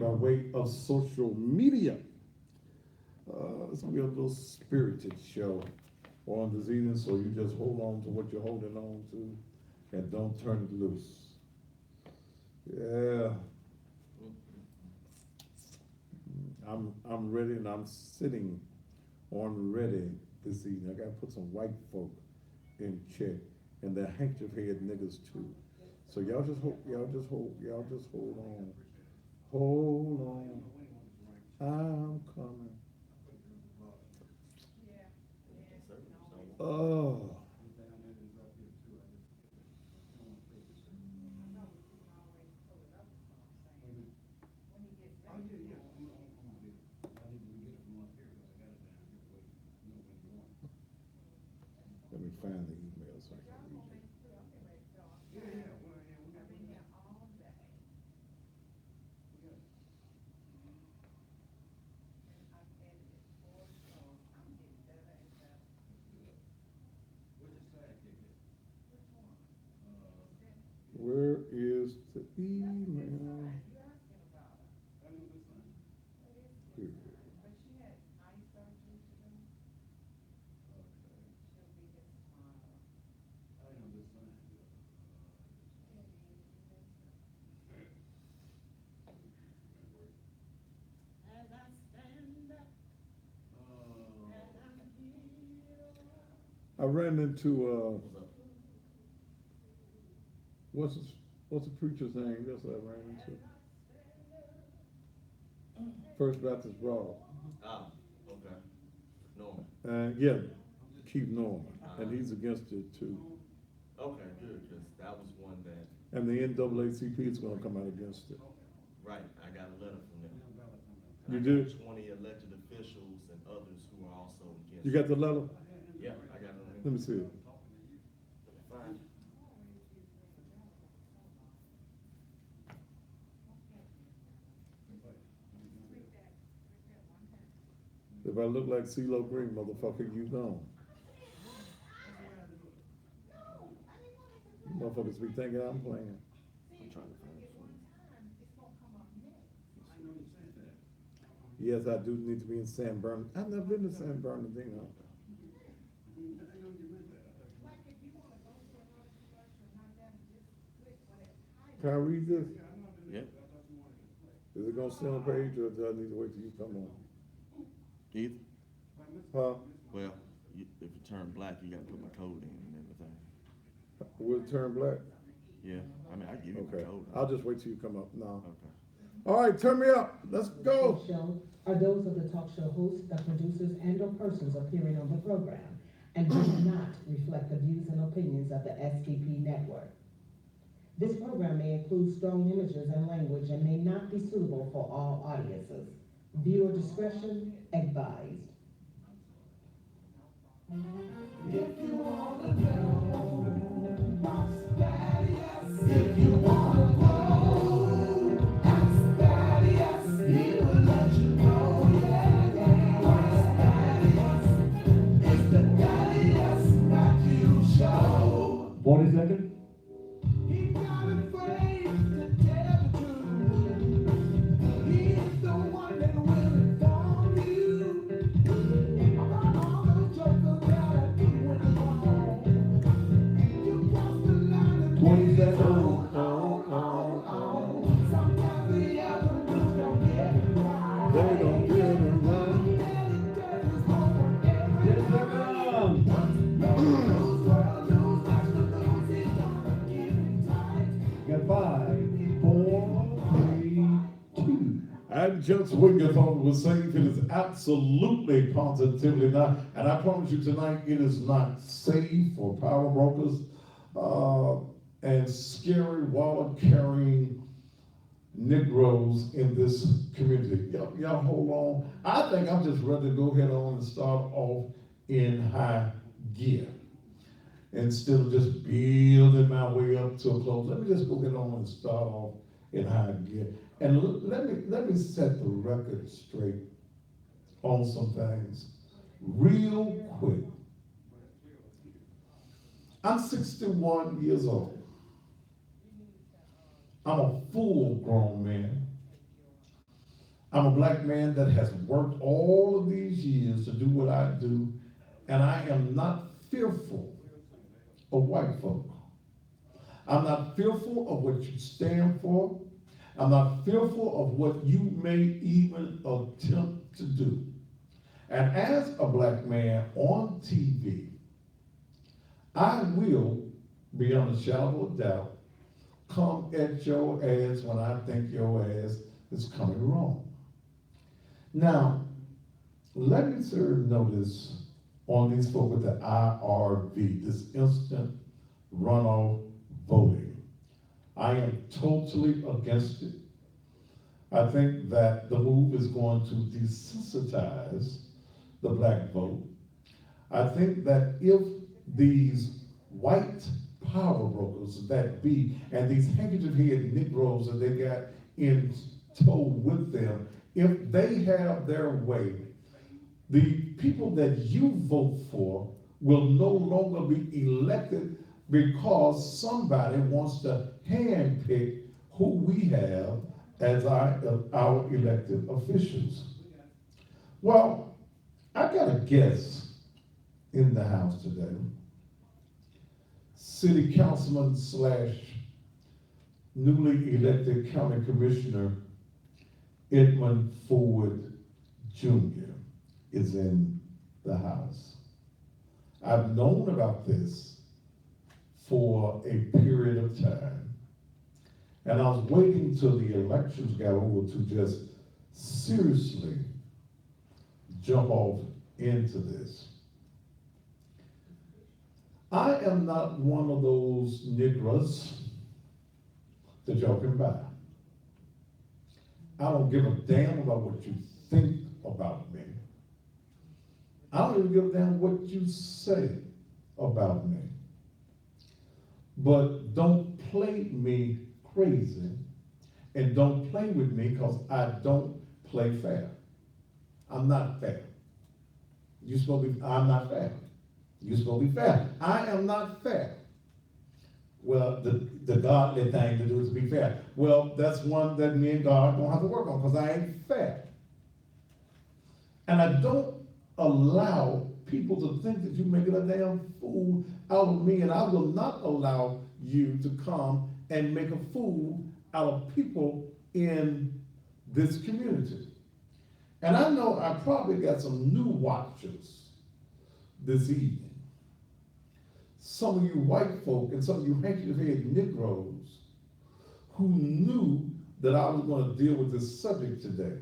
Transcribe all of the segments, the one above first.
by way of social media. It's gonna be a little spirited show on this evening, so you just hold on to what you're holding on to and don't turn it loose. Yeah. I'm ready and I'm sitting on ready this evening. I gotta put some white folk in check and the handkerchief head niggas too. So y'all just hold on. Hold on. I'm coming. Oh. Let me find the email so I can read it. Where is the email? Here. I ran into what's his, what's the preacher's name? That's what I ran into. First Baptist Broad. Ah, okay. Norman. Yeah, Keith Norman, and he's against it too. Okay, good, because that was one that, And the NAACP is gonna come out against it. right, I got a letter from them. You And I do? got 20 elected officials and others who are also against. You got the letter? Yeah, I got them. Let me see it. Fine. If I look like CeeLo Green, motherfucker, you gone. Motherfuckers be thinking I'm playing. I'm trying to find it for you. Yes, I do need to be in San Bernardino. I've never been to San Bernardino. Can I read this? Yep. Is it gonna stay on page or do I need to wait till you come on? Either. Huh? Well, if you turn black, you gotta put my code in and everything. Will it turn black? Yeah, I mean, I give you my Okay, code. I'll just wait till you come up. No. Okay. All right, turn me up. Let's go. Talk show are those of the talk show hosts, the producers, and/or persons appearing on the program, and do not reflect the views and opinions of the STP network. This program may include strong images and language and may not be suitable for all audiences. Viewer discretion advised. If you wanna know, ask Daddy, yes. If you wanna know, ask Daddy, yes. He will let you know, yeah, yeah. Ask Daddy, yes. It's the Daddy, yes, Matthew Show. 40 seconds. He's not afraid to tell the truth. He's the one that will inform you about all those jokers that are doing wrong. You cross the line and 20 get seconds. Sometimes the avenues don't get it right. They don't get it right. Yes, they come. Got 5, 4, 3, 2. And just when you thought it was safe, it is absolutely positively not. And I promise you tonight, it is not safe for power brokers and scary wallet carrying Negroes in this community. Y'all hold on. I think I'm just ready to go ahead on and start off in high gear. Instead of just building my way up to a close, let me just go ahead on and start off in high gear. And let me set the record straight on some things real quick. I'm 61 years old. I'm a full grown man. I'm a black man that has worked all of these years to do what I do, and I am not fearful of white folk. I'm not fearful of what you stand for. I'm not fearful of what you may even attempt to do. And as a black man on TV, I will, beyond a shadow of doubt, come at your ass when I think your ass is coming wrong. Now, let me serve notice on these folk with the IRV, this instant runoff voting. I am totally against it. I think that the move is going to desensitize the black vote. I think that if these white power brokers that be, and these handkerchief head Negroes that they got in tow with them, if they have their way, the people that you vote for will no longer be elected because somebody wants to handpick who we have as our elected officials. Well, I got a guest in the house today. City Councilman / newly elected County Commissioner Edmund Ford Jr. is in the house. I've known about this for a period of time, and I was waiting till the elections got over to just seriously jump off into this. I am not one of those Negroes that y'all can buy. I don't give a damn about what you think about me. I don't even give a damn what you say about me. But don't play me crazy, and don't play with me because I don't play fair. I'm not fair. You're supposed to be, I'm not fair. You're supposed to be fair. I am not fair. Well, the godly thing to do is be fair. Well, that's one that me and God don't have to work on because I ain't fair. And I don't allow people to think that you're making a damn fool out of me, and I will not allow you to come and make a fool out of people in this community. And I know I probably got some new watchers this evening. Some of you white folk and some of you handkerchief-head Negroes who knew that I was going to deal with this subject today.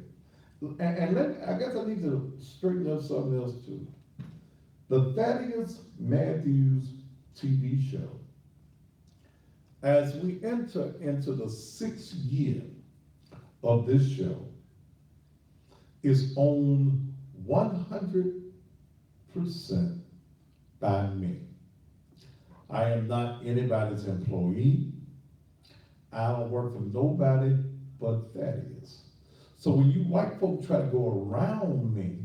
I guess I need to straighten up something else too. The Thaddeus Matthews TV show, as we enter into the 6th year of this show, is owned 100% by me. I am not anybody's employee. I don't work for nobody but Thaddeus. So when you white folk try to go around me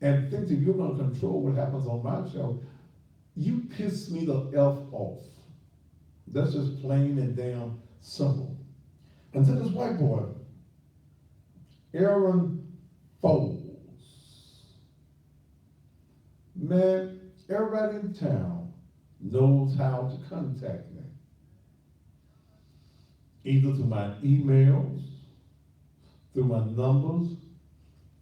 and think that you're gonna control what happens on my show, you piss me the F off. That's just plain and damn simple. And to this white boy, Aaron Foles. Man, everybody in town knows how to contact me. Either through my emails, through my numbers.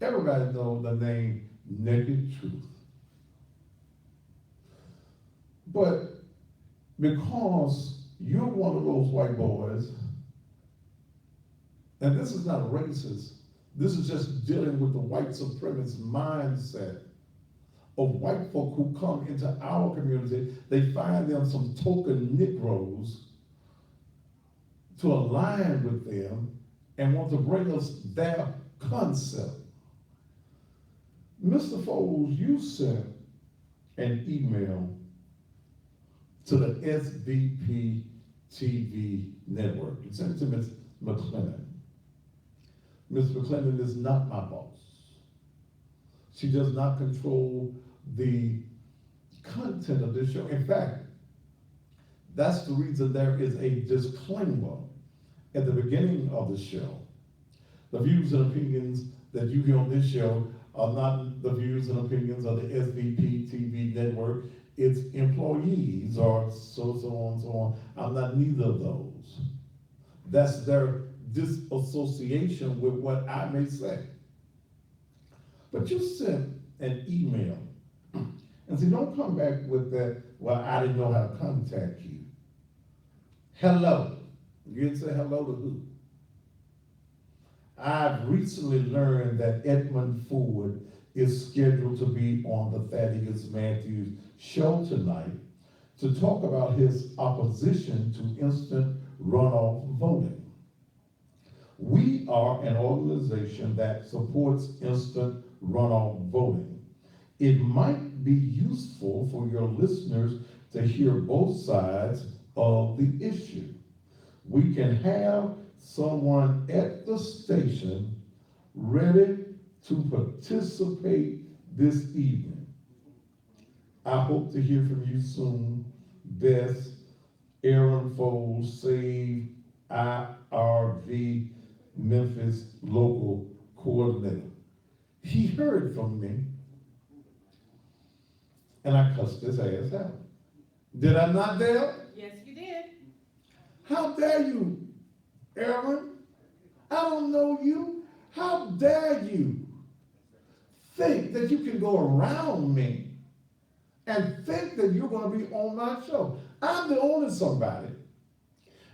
Everybody knows the name Naked Truth. But because you're one of those white boys, and this is not racist, this is just dealing with the white supremacist mindset of white folk who come into our community. They find them some token Negroes to align with them and want to bring us their concept. Mr. Foles, you sent an email to the SVP TV network. You sent it to Ms. McClendon. Ms. McClendon is not my boss. She does not control the content of this show. In fact, that's the reason there is a disclaimer at the beginning of the show. The views and opinions that you hear on this show are not the views and opinions of the SVP TV network. Its employees or so on, so on. I'm not neither of those. That's their disassociation with what I may say. But you sent an email. And see, don't come back with that, well, I didn't know how to contact you. Hello. You didn't say hello to who? I've recently learned that Edmund Ford is scheduled to be on the Thaddeus Matthews show tonight to talk about his opposition to instant runoff voting. We are an organization that supports instant runoff voting. It might be useful for your listeners to hear both sides of the issue. We can have someone at the station ready to participate this evening. I hope to hear from you soon. Beth, Aaron Foles, Save IRV Memphis local coordinator. He heard from me, and I cussed his ass out. Did I not, Dale? Yes, you did. How dare you, Aaron? I don't know you. How dare you think that you can go around me and think that you're going to be on my show? I'm the only somebody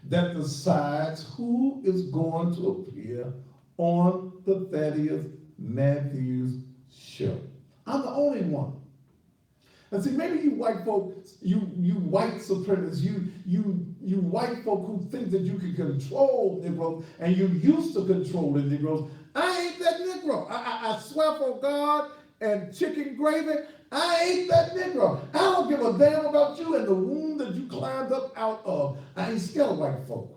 that decides who is going to appear on the Thaddeus Matthews show. I'm the only one. And see, maybe you white folks, you white supremacists, you white folk who think that you can control Negroes and you're used to controlling Negroes. I ain't that Negro. I swear for God and chicken gravy, I ain't that Negro. I don't give a damn about you and the womb that you climbed up out of. I ain't scared of white folk.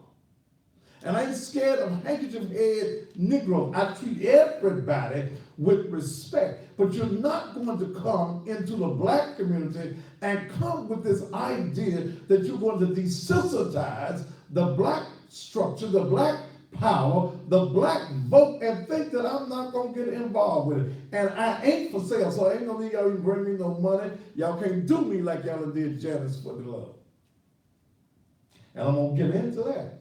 And I ain't scared of handkerchief head Negroes. I treat everybody with respect. But you're not going to come into the black community and come with this idea that you're going to desensitize the black structure, the black power, the black vote, and think that I'm not going to get involved with it. And I ain't for sale, so I ain't going to need y'all to bring me no money. Y'all can't do me like y'all did Janice for the love. And I'm going to get into that.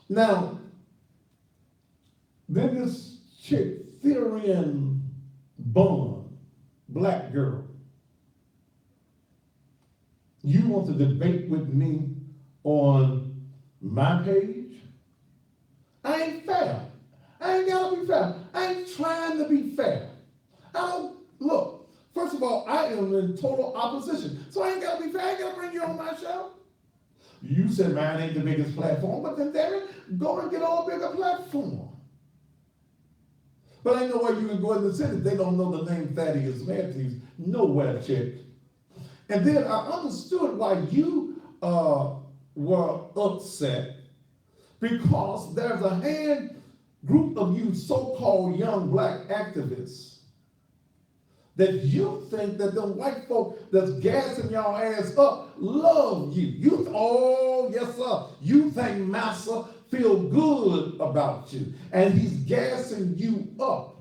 Now, then this chick, Therian Bond, black girl, you want to debate with me on my page? I ain't fair. I ain't gotta be fair. I ain't trying to be fair. I don't, look, first of all, I am in total opposition. So I ain't gotta be fair. I ain't gotta bring you on my show. You said mine ain't the biggest platform, but then Darren, go and get on a bigger platform. But I know why you can go in the city. They don't know the name Thaddeus Matthews. Nowhere, chick. And then I understood why you were upset, because there's a group of you so-called young black activists that you think that the white folk that's gassing y'all ass up love you. Oh, yes, sir. You think Massa feel good about you, and he's gassing you up.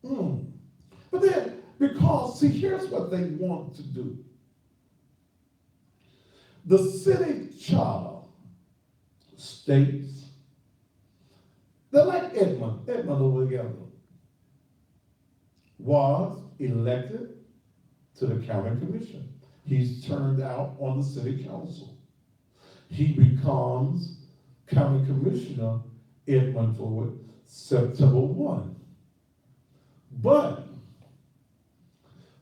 But then, because, see, here's what they want to do. The city charter states, they're like Edmund over together, was elected to the county commission. He's turned out on the city council. He becomes county commissioner, Edmund Ford, September 1. But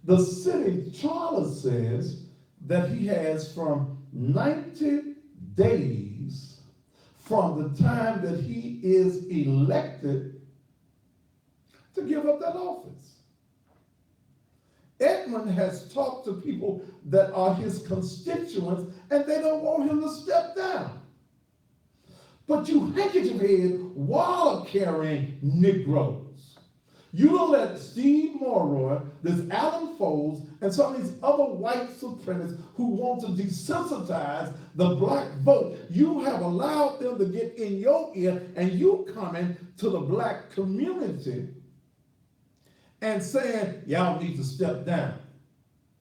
the city charter says that he has from 90 days from the time that he is elected to give up that office. Edmund has talked to people that are his constituents, and they don't want him to step down. But you handkerchief head, wallet carrying Negroes, You don't let Steve Morrow, this Alan Foles, and some of these other white supremacists who want to desensitize the black vote. You have allowed them to get in your ear, and you coming to the black community and saying, y'all need to step down.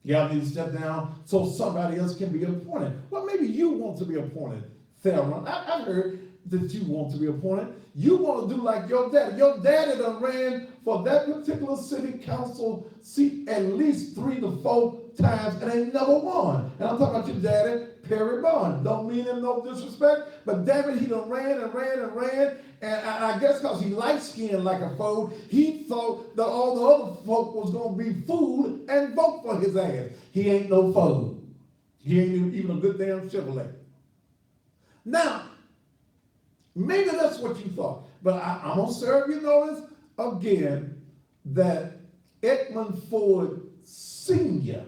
Y'all need to step down so somebody else can be appointed. Well, maybe you want to be appointed, Theron. I heard that you want to be appointed. You want to do like your daddy. Your daddy done ran for that particular city council seat at least 3 to 4 times and ain't never won. And I'm talking about your daddy, Perry Bond. Don't mean him no disrespect, but damn it, he done ran and ran and ran. And I guess because he light-skinned like a fool, he thought that all the other folk was going to be fooled and vote for his ass. He ain't no fool. He ain't even a good damn Chevrolet. Now, maybe that's what you thought. But I'm going to serve you notice again that Edmund Ford Sr.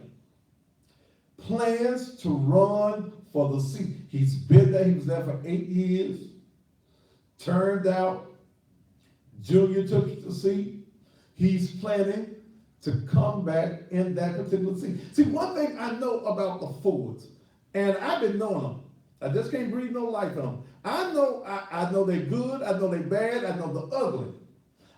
plans to run for the seat. He's been there. He was there for 8 years. Turned out, Junior took the seat. He's planning to come back in that particular seat. See, one thing I know about the Fords, and I've been knowing them. I just can't breathe no life in them. I know they're good, I know they're bad, I know they're ugly.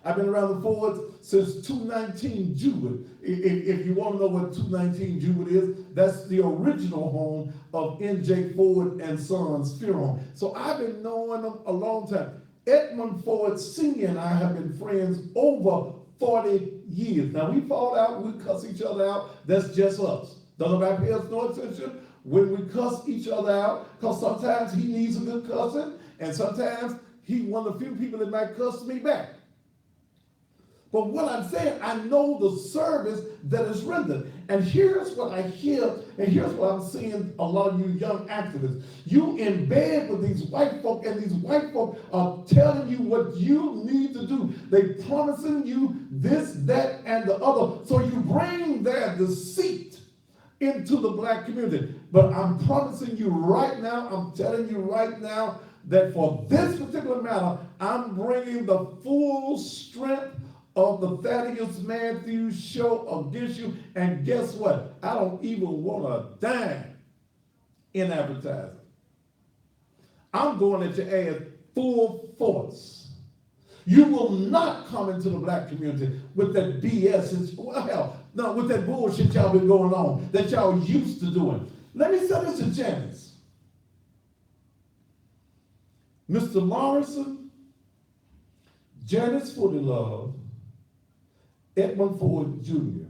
I've been around the Fords since 219 Jewett. If you want to know what 219 Jewett is, that's the original home of N.J. Ford and Sons funeral home. So I've been knowing them a long time. Edmund Ford Sr. and I have been friends over 40 years. Now we fall out, we cuss each other out. That's just us. Don't nobody pay us no attention when we cuss each other out, because sometimes he needs a good cussing, and sometimes he one of the few people that might cuss me back. But what I'm saying, I know the service that is rendered. And here's what I hear, and here's what I'm seeing a lot of you young activists. You in bed with these white folk, and these white folk are telling you what you need to do. They promising you this, that, and the other. So you bring their deceit into the black community. But I'm promising you right now, I'm telling you right now, that for this particular matter, I'm bringing the full strength of the Thaddeus Matthews show against you. And guess what? I don't even want a dime in advertising. I'm going at your ass full force. You will not come into the black community with that BS. Well, no, with that bullshit y'all been going on, that y'all used to doing. Let me say this to Janice. Mr. Morrison, Janice Footlove, Edmund Ford Jr.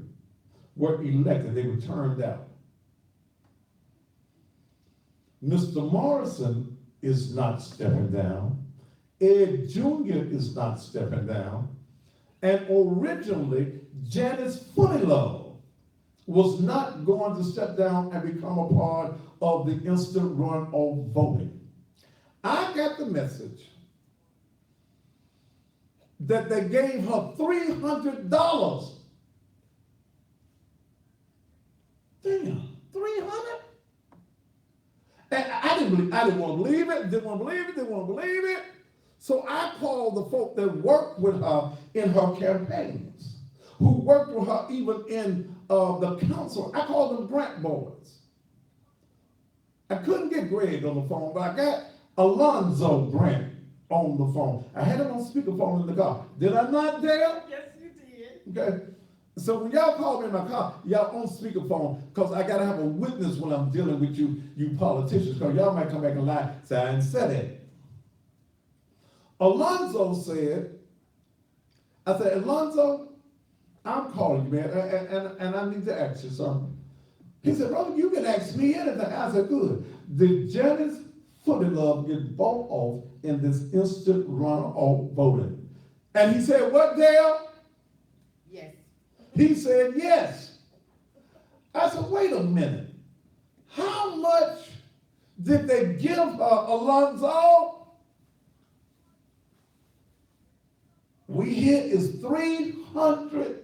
were elected. They were turned out. Mr. Morrison is not stepping down. Ed Jr. is not stepping down. And originally, Janice Footlove was not going to step down and become a part of the instant runoff voting. I got the message that they gave her $300. Damn, $300? And I didn't want to believe it. So I called the folk that worked with her in her campaigns, who worked with her even in the council. I called them Grant boys. I couldn't get Greg on the phone, but I got Alonzo Grant on the phone. I had him on speakerphone in the car. Did I not, Dale? Yes, you did. Okay. So when y'all call me in my car, y'all on speakerphone, because I got to have a witness when I'm dealing with you politicians, because y'all might come back and lie, say I didn't say that. Alonzo said, I said, Alonzo, I'm calling you, man, and I need to ask you something. He said, brother, you can ask me anything. I said, good. Did Janice Footlove get bought off in this instant runoff voting? And he said, what, Dale? Yes. He said, yes. I said, wait a minute. How much did they give her, Alonzo? We hear is $300.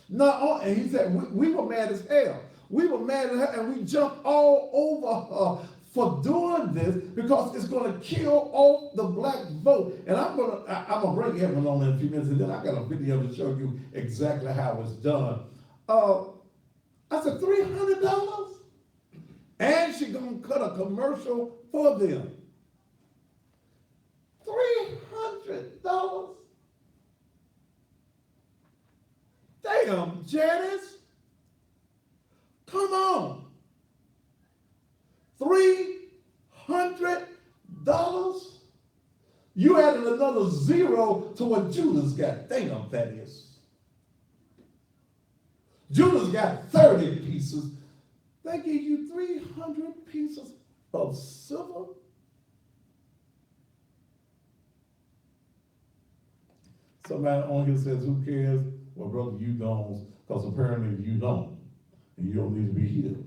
No, and he said, we were mad as hell. We were mad at her and we jumped all over her for doing this because it's going to kill off the black vote. And I'm gonna bring Evan on in a few minutes, and then I got a video to show you exactly how it's done. I said $300, and she's gonna cut a commercial for them. $300. Damn, Janice. Come on. $300? You added another zero to what Judas got. Damn, that is. Judas got 30 pieces. They gave you 300 pieces of silver. Somebody on here says, who cares? Well, brother, you don't, because apparently you don't. And you don't need to be healed.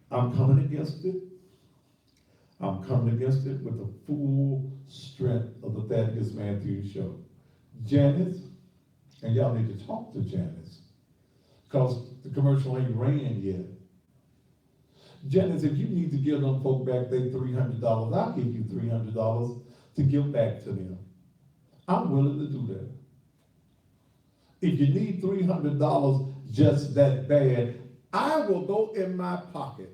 I'm coming against it. I'm coming against it with the full strength of the Thaddeus Matthews Show. Janice, and y'all need to talk to Janice, because the commercial ain't ran yet. Janice, if you need to give them folk back their $300, I'll give you $300 to give back to them. I'm willing to do that. If you need $300 just that bad, I will go in my pocket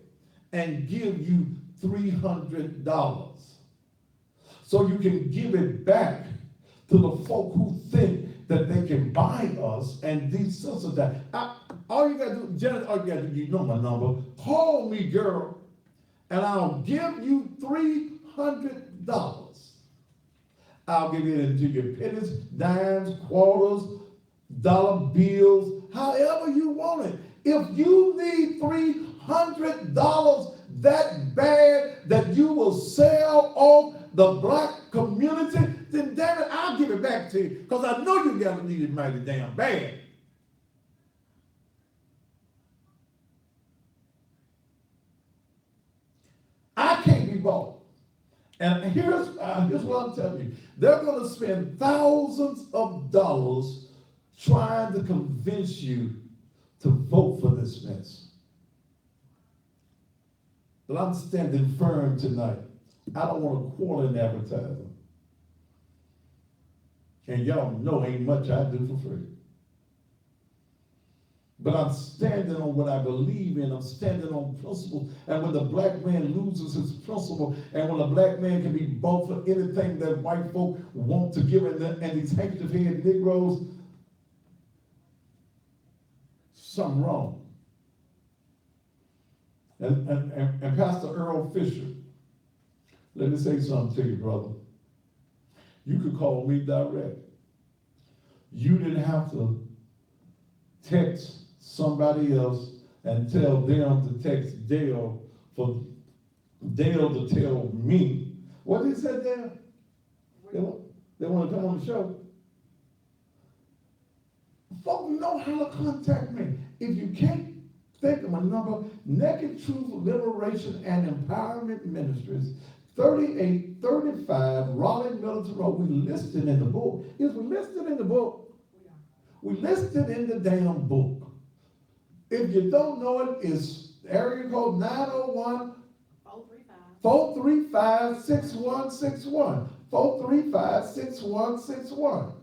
and give you $300 so you can give it back to the folk who think that they can buy us and these sisters that. All you gotta do, Janet, all you gotta do, you know my number. Call me, girl, and I'll give you $300. I'll give it into your pennies, dimes, quarters, dollar bills, however you want it. If you need $300 that bad that you will sell off the black community, then damn it, I'll give it back to you, because I know you gotta need it mighty damn bad. I can't be bought. And here's what I'm telling you. They're going to spend thousands of dollars trying to convince you to vote for this mess. But I'm standing firm tonight. I don't want to quarter in advertising. And y'all know ain't much I do for free. But I'm standing on what I believe in. I'm standing on principles. And when the black man loses his principle, and when a black man can be bought for anything that white folk want to give, and these handkerchief-head Negroes, something wrong. And Pastor Earl Fisher, let me say something to you, brother. You could call me direct. You didn't have to text somebody else and tell them to text Dale for Dale to tell me. What he said there? They want to come on the show. Folks know how to contact me. If you can't think of my number, Naked Truth Liberation and Empowerment Ministries, 3835 Raleigh Military Road. We listed in the book. Is we listed in the book? We listed in the damn book. If you don't know it, it's area code 901-435-6161. 435-6161.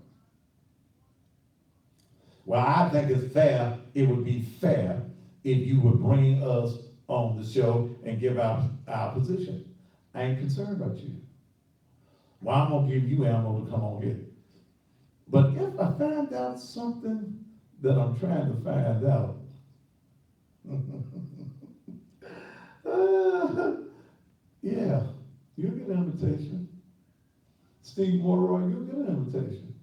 Well, I think it's fair. It would be fair if you would bring us on the show and give our position. I ain't concerned about you. Well, I'm going to give you ammo to come on here. But if I find out something that I'm trying to find out, yeah, you'll get an invitation. Steve Morrow, you'll get an invitation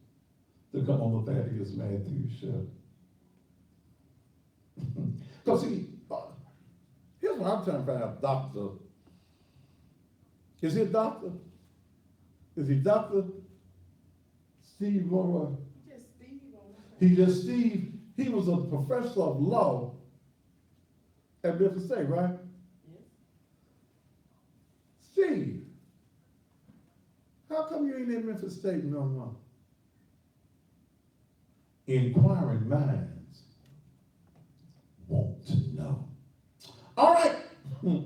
to come on the Thaddeus Matthews Show. Because see, here's what I'm trying to find out, Doctor. Is he a doctor? Is he Dr. Steve Morrow? Just Steve. He just Steve. He was a professor of law at Memphis State, right? Yes. Steve, how come you ain't in Memphis State no more? Inquiring minds want to know. I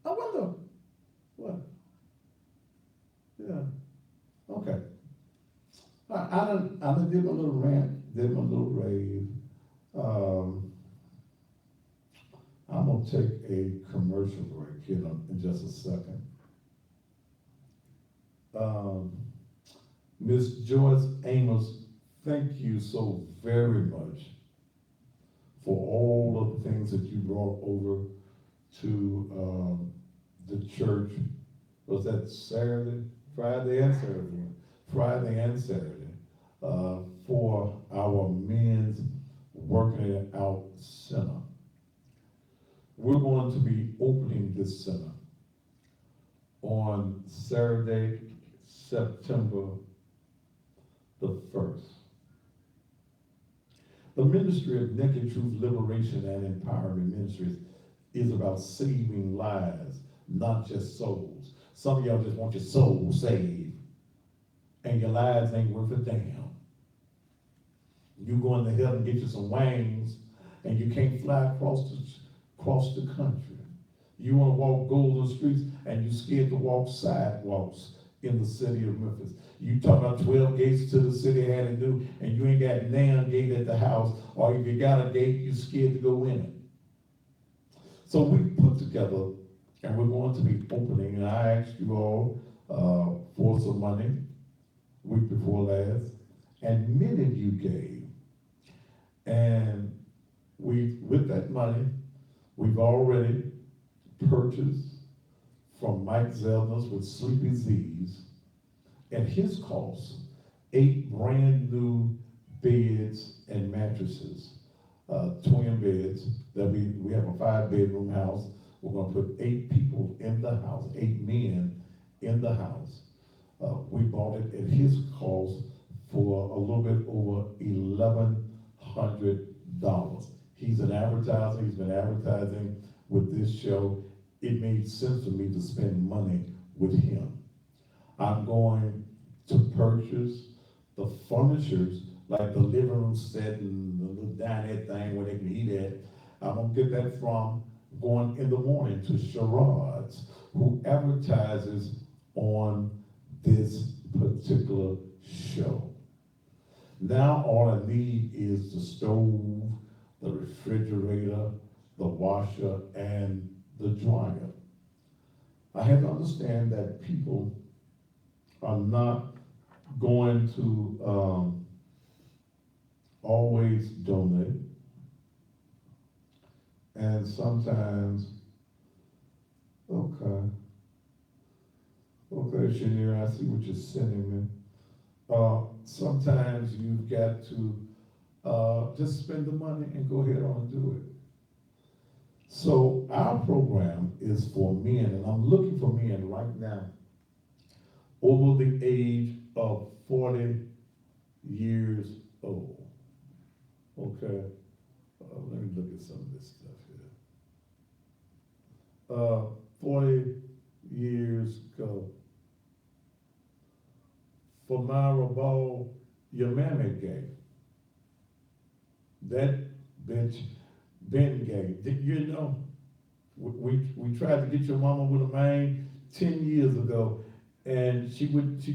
wonder, what? Yeah, okay. I done did my little rant, did my little rave. I'm gonna take a commercial break here in just a second. Ms. Joyce Amos, thank you so very much for all of the things that you brought over to the church. Was that Saturday, Friday and Saturday? Friday and Saturday, for our men's Working It Out Center. We're going to be opening this center on Saturday, September the 1st. The ministry of Naked Truth Liberation and Empowerment Ministries is about saving lives, not just souls. Some of y'all just want your soul saved, and your lives ain't worth a damn. You going to hell and get you some wings, and you can't fly across the country. You want to walk golden streets, and you scared to walk sidewalks in the city of Memphis. You talk about 12 gates to the city had to do, and you ain't got nan gate at the house, or if you got a gate, you scared to go in it. So we put together, and we're going to be opening, and I asked you all for some money week before last, and many of you gave. And with that money, we've already purchased from Mike Zelners with Sleepy Z's, at his cost, 8 brand new beds and mattresses, twin beds, that we have a 5-bedroom house. We're gonna put 8 people in the house, 8 men in the house. We bought it at his cost for a little bit over $1,100. He's an advertiser, he's been advertising with this show. It made sense for me to spend money with him. I'm going to purchase the furnitures, like the living room set and the little dinette thing where they can eat at. I'm gonna get that from going in the morning to Sherrod's, who advertises on this particular show. Now all I need is the stove, the refrigerator, the washer, and the dryer. I have to understand that people are not going to always donate. And sometimes, okay, Shanier, I see what you're sending me. Sometimes you've got to just spend the money and go ahead on and do it. So our program is for men, and I'm looking for men right now over the age of 40 years old. Okay, let me look at some of this stuff here. 40 years ago. For Myra Ball, your mammy gay. That bitch been gay. You know, we tried to get your mama with a man 10 years ago, and she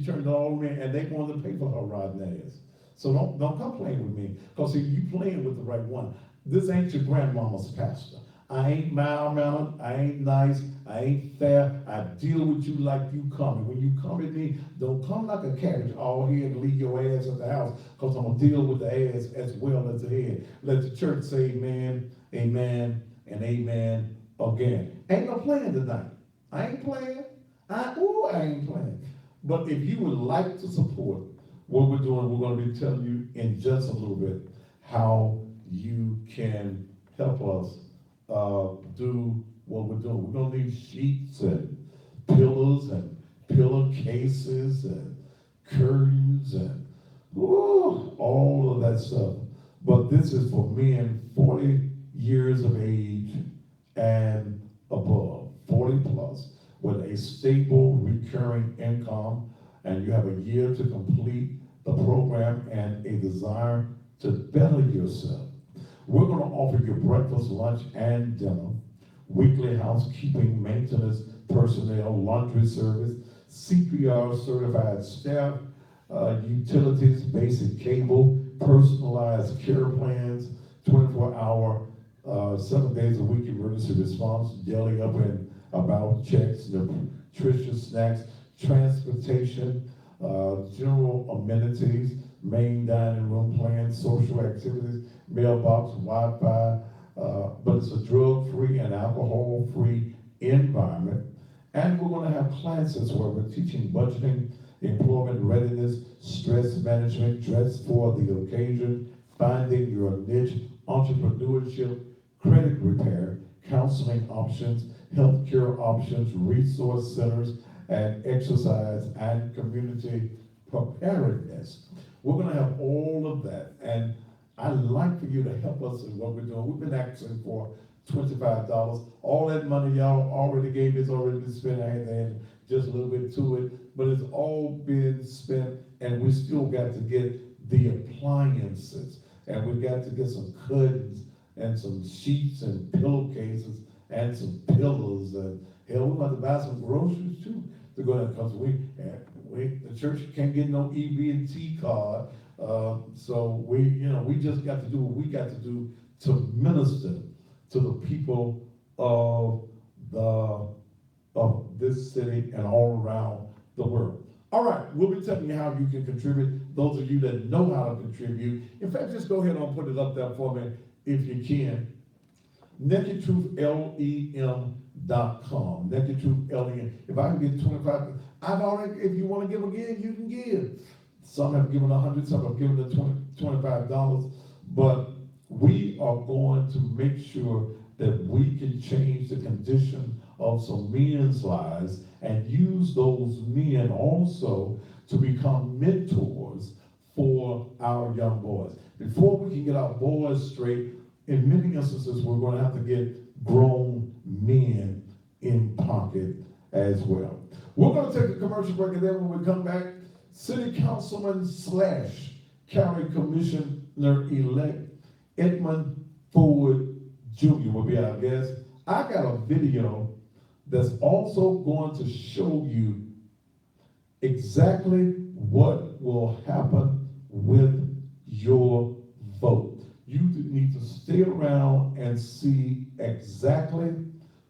turned all in, and they wanted to pay for her rotten ass. So don't come playing with me, because see, you playing with the right one. This ain't your grandmama's pastor. I ain't mild-mannered, I ain't nice, I ain't fair. I deal with you like you coming. When you come at me, don't come like a carriage all here and leave your ass at the house, because I'm gonna deal with the ass as well as the head. Let the church say amen, amen, and amen again. Ain't no playing tonight. I ain't playing. I ain't playing. But if you would like to support what we're doing, we're gonna be telling you in just a little bit how you can help us do what we're doing. We're gonna need sheets and pillows and pillow cases and curtains and all of that stuff. But this is for men 40 years of age and above, 40 plus, with a stable recurring income, and you have a year to complete the program and a desire to better yourself. We're going to offer you breakfast, lunch, and dinner. weekly housekeeping, maintenance, personnel, laundry service, CPR certified staff, utilities, basic cable, personalized care plans, 24-hour, 7 days a week emergency response, daily up and about checks, nutritious snacks, transportation, general amenities, main dining room plan, social activities, mailbox, Wi-Fi, but it's a drug-free and alcohol-free environment. And we're gonna have classes where we're teaching budgeting, employment readiness, stress management, dress for the occasion, finding your niche, entrepreneurship, credit repair, counseling options, healthcare options, resource centers, and exercise and community preparedness. We're gonna have all of that, and I'd like for you to help us in what we're doing. We've been asking for $25. All that money y'all already gave is already been spent. I had to add just a little bit to it, but it's all been spent, and we still got to get the appliances, and we've got to get some curtains and some sheets and pillowcases and some pillows, and hell, we're about to buy some groceries too to go there, because the church can't get no EB&T card, so we just got to do what we got to do to minister to the people of this city and all around the world. All right, we'll be telling you how you can contribute. Those of you that know how to contribute, in fact, just go ahead and put it up there for me if you can. NakedTruthLEM.com. Naked Truth LEM. If I can get 25, I've already, if you want to give again, you can give. Some have given 100, some have given the $25, but we are going to make sure that we can change the condition of some men's lives and use those men also to become mentors for our young boys. Before we can get our boys straight, in many instances, we're going to have to get grown men in pocket as well. We're going to take a commercial break, and then when we come back, City Councilman / County Commissioner-elect Edmund Ford Jr. will be our guest. I got a video that's also going to show you exactly what will happen with your vote. You need to stay around and see exactly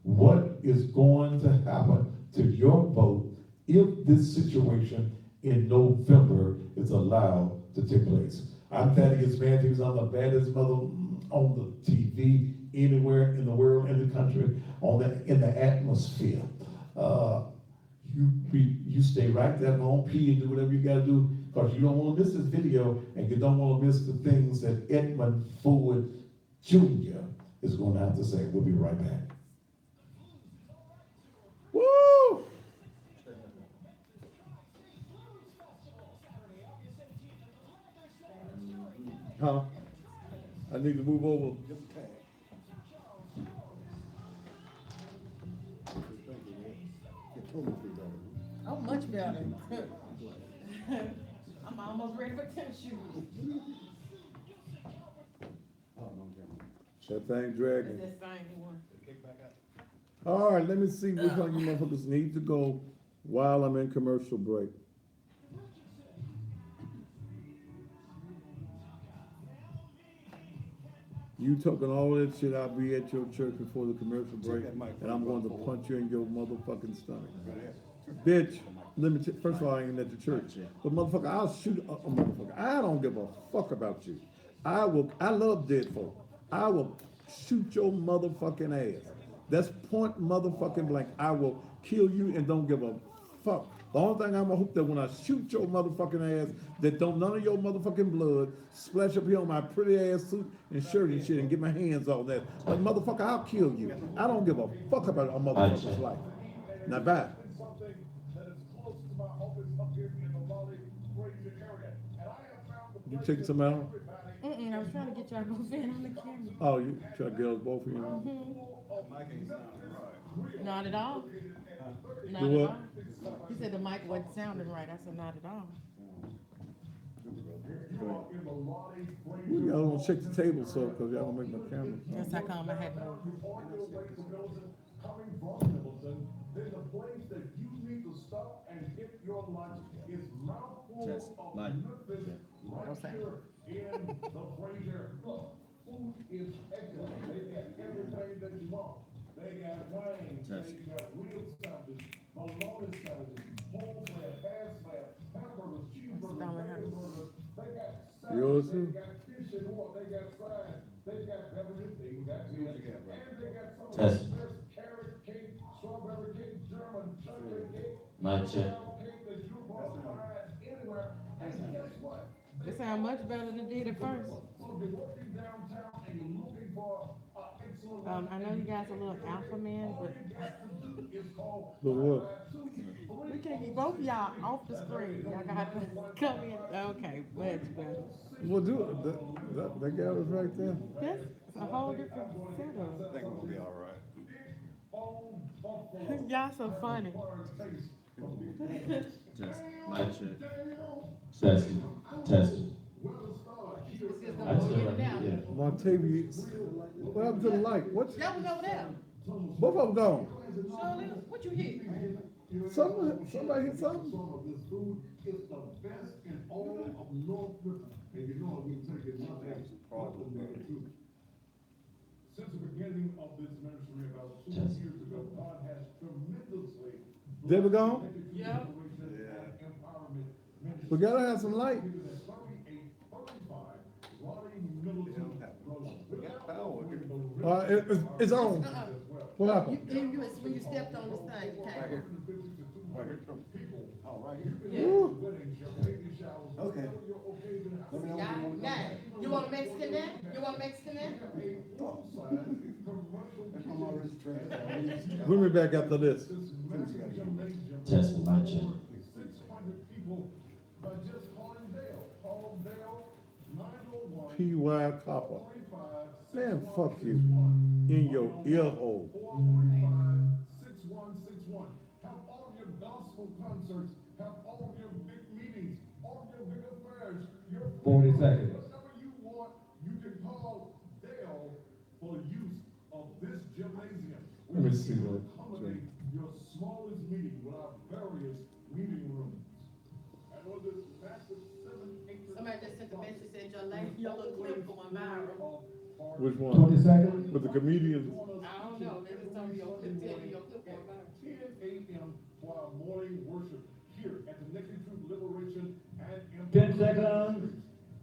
what is going to happen to your vote if this situation in November is allowed to take place. I'm Thaddeus Matthews. I'm the baddest mother on the TV anywhere in the world, in the country, in the atmosphere. You stay right there, go on pee and do whatever you gotta do, because you don't want to miss this video, and you don't want to miss the things that Edmund Ford Jr. is going to have to say. We'll be right back. Woo! Huh? I need to move over. Oh, much better. I'm almost ready for tennis shoes. That thing dragging. That's fine, you want. All right, let me see which one you motherfuckers need to go while I'm in commercial break. You talking all that shit, I'll be at your church before the commercial break, and I'm going to punch you in your motherfucking stomach. Bitch, first of all, I ain't at the church, but motherfucker, I'll shoot a motherfucker. I don't give a fuck about you. I love dead folk. I will shoot your motherfucking ass. That's point motherfucking blank. I will kill you and don't give a fuck. The only thing I'm gonna hope that when I shoot your motherfucking ass, that don't none of your motherfucking blood splash up here on my pretty ass suit and shirt and shit and get my hands on that. But motherfucker, I'll kill you. I don't give a fuck about a motherfucker's life. Now bye. You taking some out? I was trying to get y'all both in on the camera. Oh, you try to get us both of you? Not at all. Not Do at what? all. He said the mic wasn't sounding right. I said, not at all. We gotta wanna check the table, so, cause y'all gonna make my camera. Yes, I come, I had to. On your way to Milton, coming from Middleton, then the place that you need to stop and get your lunch is Mouthful Just of like- Memphis, right here in the Fraser. Look, food is excellent. They got everything that you want. They got wings, Just- they got real sandwiches, bologna sandwiches, whole slab, half slab, hamburgers, cheeseburgers, Stomach hurt. bacon burgers. They got Yours salads, too? they got fish and oil, they got fries, they got beverages, they got beer, and they got some of the Test. best carrot cake, strawberry cake, German chocolate cake. Mic check. caramel cake that you won't find anywhere. And guess what? It sound much better than it did at first. So if you're working downtown and you're looking for excellent. I know you guys are a little alpha man, but But what? we can't get both of y'all off the screen. Y'all got to come in. Okay, much better. Well, do it, that guy was right there. That's a whole different setup. think we'll be all right. Y'all so funny. Just mic check. Testing, testing. I just Get it down. yeah. Montavious, what happened to the light? What, That was over there. both of them gone. Shirley, what you hit? Somebody hit something? Some of this food is the best in all of North River, and you know we take it one day. Since the beginning of this ministry about 2 Yes. years ago, God has tremendously. They were gone? Yeah. Empowerment ministry. We gotta have some light. It is at 3835 Raleigh Middleton Road. We got power. It's on. What happened? When you stepped on this thing, okay? Woo. Okay. Now, you want a Mexican now? You want a Mexican now? Bring me back after this. Testing, mic check. 600 people by just calling Dale. Call Dale 901 P.Y. Copper. 45 Man, fuck you. In your ear hole. 445-6161. Have all of your gospel concerts, have all of your big meetings, all of your big affairs, your 40 seconds. whatever you want, you can call Dale for use of this gymnasium. Let me see will that. accommodate your smallest meeting with our various meeting rooms. And on this massive 7-acre. Somebody just sent a message, said your little clip going viral. Which 20 one? seconds? With the comedians? I don't know, they just told me your clip, tell me your clip going viral. 10 a.m. for our morning worship here at the Naked Truth Liberation and 10 seconds.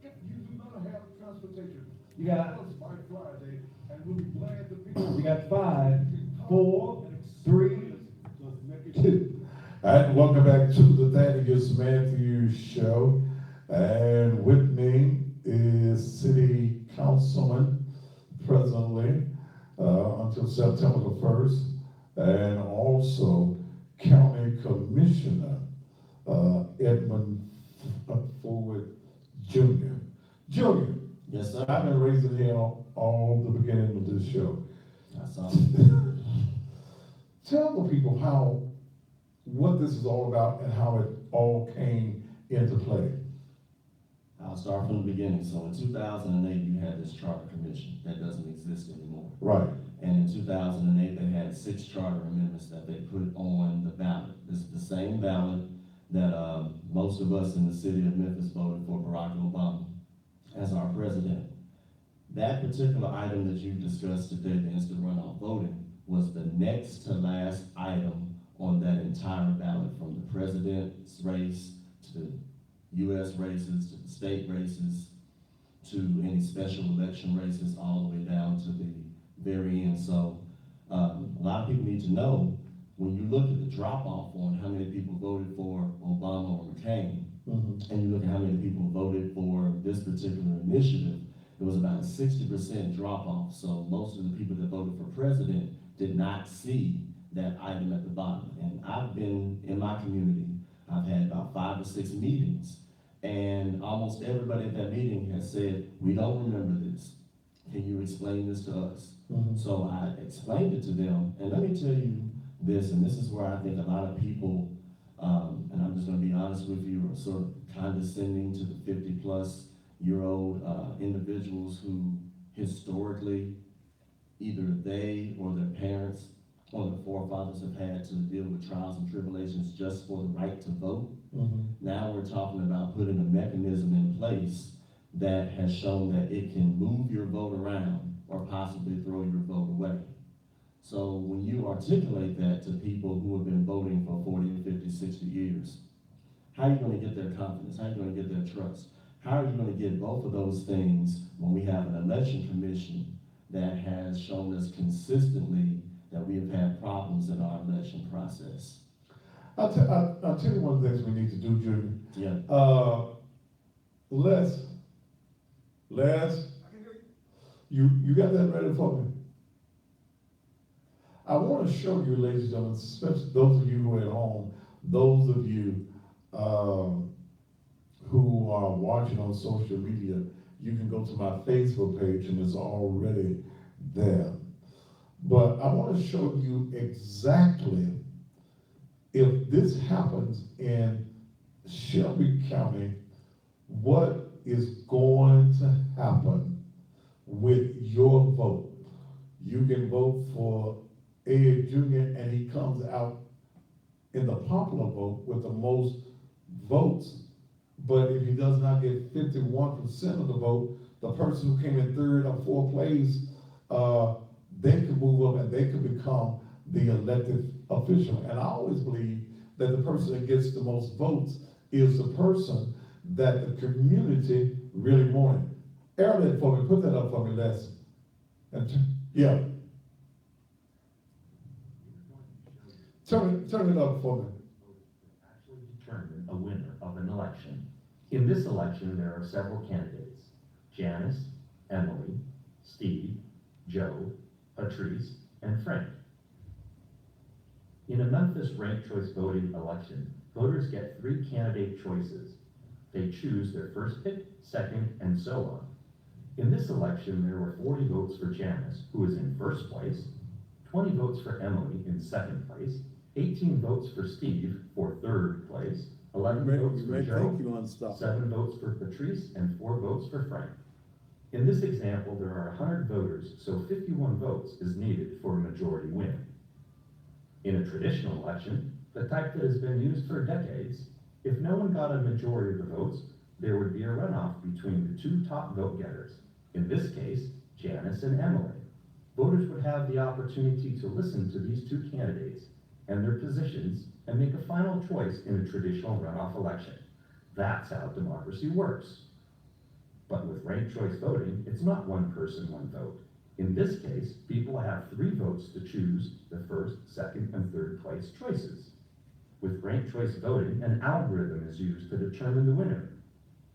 If you do not have transportation, You got- call us by Friday, and we'll be glad to be. You got 5, 4, 3, 2. And welcome back to the Thaddeus Matthews Show. And with me is City Councilman presently until September the 1st, and also County Commissioner Edmund Forward Jr. Junior, Yes, sir. I've been raising hell all the beginning of this show. I saw. Tell the people what this is all about and how it all came into play. I'll start from the beginning. So in 2008, you had this charter commission that doesn't exist anymore. Right. And in 2008, they had 6 charter amendments that they put on the ballot. This is the same ballot that most of us in the city of Memphis voted for Barack Obama as our president. That particular item that you discussed today, the instant runoff voting, was the next to last item on that entire ballot, from the president's race to the U.S. races, to the state races, to any special election races, all the way down to the very end. So a lot of people need to know, when you look at the drop-off on how many people voted for Obama or McCain, and you look at how many people voted for this particular initiative, it was about a 60% drop-off. So most of the people that voted for president did not see that item at the bottom. And I've been in my community, I've had about 5 or 6 meetings, and almost everybody at that meeting has said, we don't remember this. Can you explain this to us? So I explained it to them, and let me tell you this, and this is where I think a lot of people And I'm just gonna be honest with you, sort of condescending to the 50-plus-year-old individuals who historically, either they or their parents or their forefathers have had to deal with trials and tribulations just for the right to vote. Now we're talking about putting a mechanism in place that has shown that it can move your vote around or possibly throw your vote away. So when you articulate that to people who have been voting for 40, 50, 60 years, how are you going to get their confidence? How are you going to get their trust? How are you going to get both of those things when we have an election commission that has shown us consistently that we have had problems in our election process? I'll tell you one of the things we need to do, Junior. Yeah. Les, you got that ready for me? I want to show you, ladies and gentlemen, especially those of you who are at home, those of you who are watching on social media, you can go to my Facebook page and it's already there. But I want to show you exactly if this happens in Shelby County, what is going to happen with your vote. You can vote for Ed Jr. and he comes out in the popular vote with the most votes. But if he does not get 51% of the vote, the person who came in third or fourth place, they could move up and they could become the elected official. And I always believe that the person that gets the most votes is the person that the community really wanted. Air that for me, put that up for me, Les. Yeah. Turn it up for me. Actually determine a winner of an election. In this election, there are several candidates: Janice, Emily, Steve, Joe, Patrice, and Frank. In a Memphis ranked choice voting election, voters get 3 candidate choices. They choose their first pick, second, and so on. In this election, there were 40 votes for Janice, who is in first place, 20 votes for Emily in second place, 18 votes for Steve for third place, 11 votes for Joe, 7 votes for Patrice, and 4 votes for Frank. In this example, there are 100 voters, so 51 votes is needed for a majority win. In a traditional election, the type that has been used for decades, if no one got a majority of the votes, there would be a runoff between the 2 top vote getters. In this case, Janice and Emily. Voters would have the opportunity to listen to these 2 candidates and their positions and make a final choice in a traditional runoff election. That's how democracy works. But with ranked choice voting, it's not one person, one vote. In this case, people have 3 votes to choose the first, second, and third place choices. With ranked choice voting, an algorithm is used to determine the winner.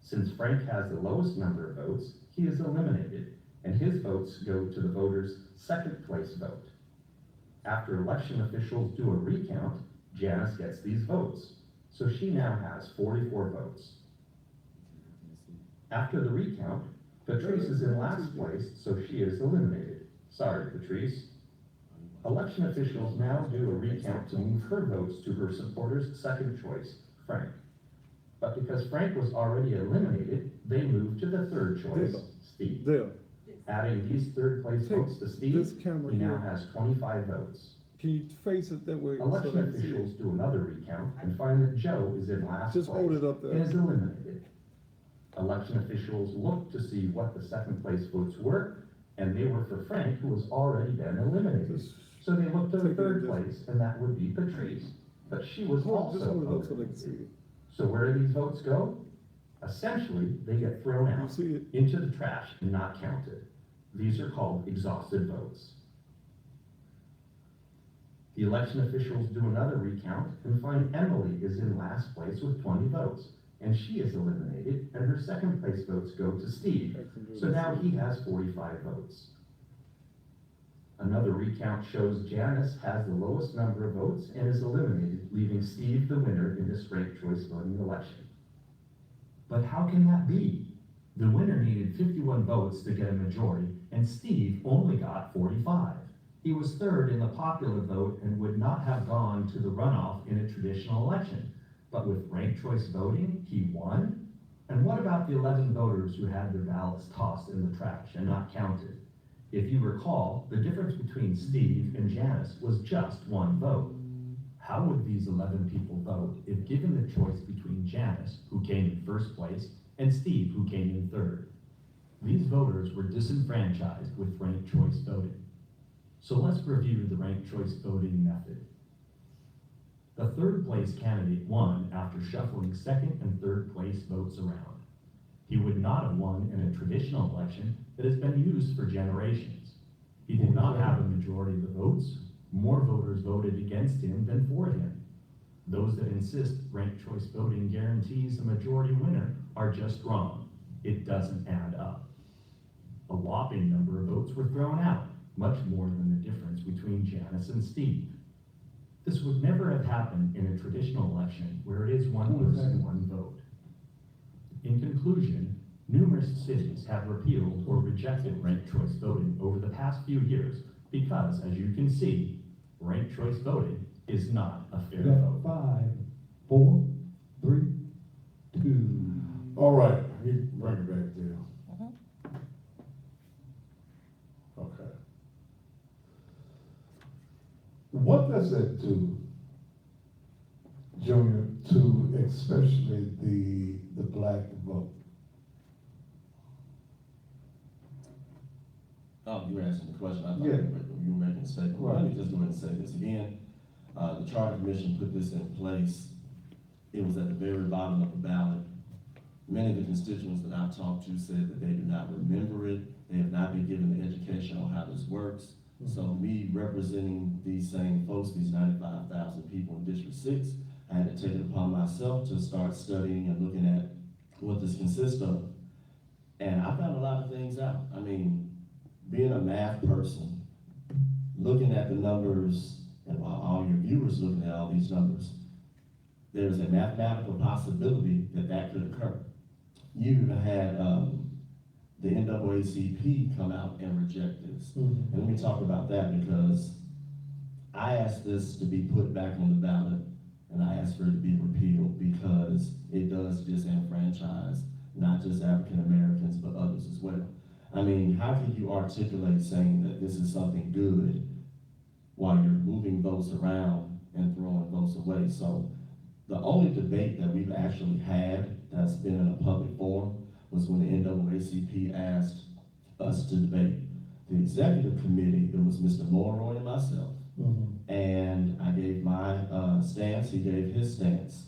Since Frank has the lowest number of votes, he is eliminated, and his votes go to the voter's second place vote. After election officials do a recount, Janice gets these votes, so she now has 44 votes. After the recount, Patrice is in last place, so she is eliminated. Sorry, Patrice. Election officials now do a recount to move her votes to her supporter's second choice, Frank. But because Frank was already eliminated, they moved to the third choice, Steve. There. Adding these third place votes to Steve, this camera he now here. has 25 votes. Can you face it that way? so Election they can see officials do another recount and find that Joe is in last Just place hold it up there. and is eliminated. Election officials look to see what the second place votes were, and they were for Frank, who has already been eliminated. Just So they looked to the take it third just- place, and that would be Patrice. But she was Just also hold it up so they voted. can see it. So where do these votes go? Essentially, they get thrown You out see it? into the trash and not counted. These are called exhausted votes. The election officials do another recount and find Emily is in last place with 20 votes, and she is eliminated, and her second place votes go to Steve. So now he has 45 votes. Another recount shows Janice has the lowest number of votes and is eliminated, leaving Steve the winner in this ranked choice voting election. But how can that be? The winner needed 51 votes to get a majority, and Steve only got 45. He was third in the popular vote and would not have gone to the runoff in a traditional election. But with ranked choice voting, he won? And what about the 11 voters who had their ballots tossed in the trash and not counted? If you recall, the difference between Steve and Janice was just one vote. How would these 11 people vote if given the choice between Janice, who came in first place, and Steve, who came in third? These voters were disenfranchised with ranked choice voting. So let's review the ranked choice voting method. The third place candidate won after shuffling second and third place votes around. He would not have won in a traditional election that has been used for generations. He did not have a majority of the votes. More voters voted against him than for him. Those that insist ranked choice voting guarantees a majority winner are just wrong. It doesn't add up. A whopping number of votes were thrown out, much more than the difference between Janice and Steve. This would never have happened in a traditional election where it is one person, one vote. In conclusion, numerous cities have repealed or rejected ranked choice voting over the past few years because, as you can see, ranked choice voting is not a fair You got vote. 5, 4, 3, 2. All right, you bring it back there. Okay. What does it do, Junior, to especially the black vote? You were asking the question, I thought Yeah. you were making a statement. Well, let me just go ahead and say this again. The Charter Commission put this in place. It was at the very bottom of the ballot. Many of the constituents that I've talked to said that they do not remember it. They have not been given the education on how this works. So me representing these same folks, these 95,000 people in District 6, I had to take it upon myself to start studying and looking at what this consists of. And I found a lot of things out. I mean, being a math person, looking at the numbers, and while all your viewers looking at all these numbers, there's a mathematical possibility that that could occur. You even had the NAACP come out and reject this. And let me talk about that because I asked this to be put back on the ballot and I asked for it to be repealed because it does disenfranchise not just African Americans but others as well. I mean, how can you articulate saying that this is something good while you're moving votes around and throwing votes away? So the only debate that we've actually had that's been in a public forum was when the NAACP asked us to debate. The executive committee, it was Mr. Mulroy and myself, and I gave my stance, he gave his stance.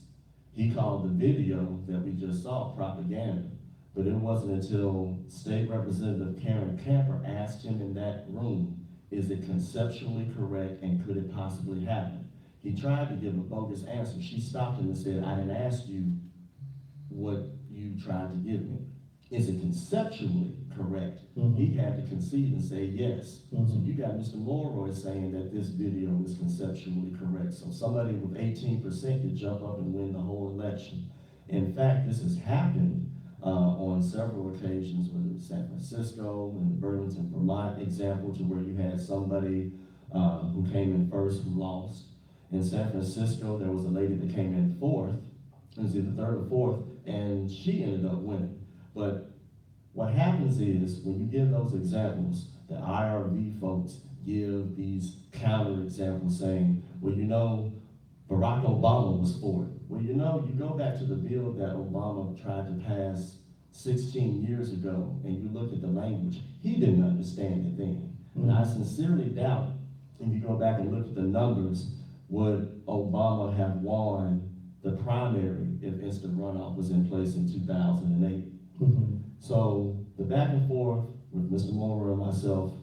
He called the video that we just saw propaganda, but it wasn't until State Representative Karen Camper asked him in that room, is it conceptually correct and could it possibly happen? He tried to give a bogus answer. She stopped him and said, I didn't ask you what you tried to give me. Is it conceptually correct? He had to concede and say yes. So you got Mr. Mulroy saying that this video is conceptually correct. So somebody with 18% could jump up and win the whole election. In fact, this has happened on several occasions, whether it's San Francisco and the Burlington, Vermont example, to where you had somebody who came in first who lost. In San Francisco, there was a lady that came in fourth, it was either third or fourth, and she ended up winning. But what happens is, when you give those examples, the IRV folks give these counter examples saying, well, you know, Barack Obama was for it. Well, you know, you go back to the bill that Obama tried to pass 16 years ago, and you look at the language, he didn't understand it then. And I sincerely doubt, if you go back and look at the numbers, would Obama have won the primary if instant runoff was in place in 2008? So the back and forth with Mr. Mulroy and myself,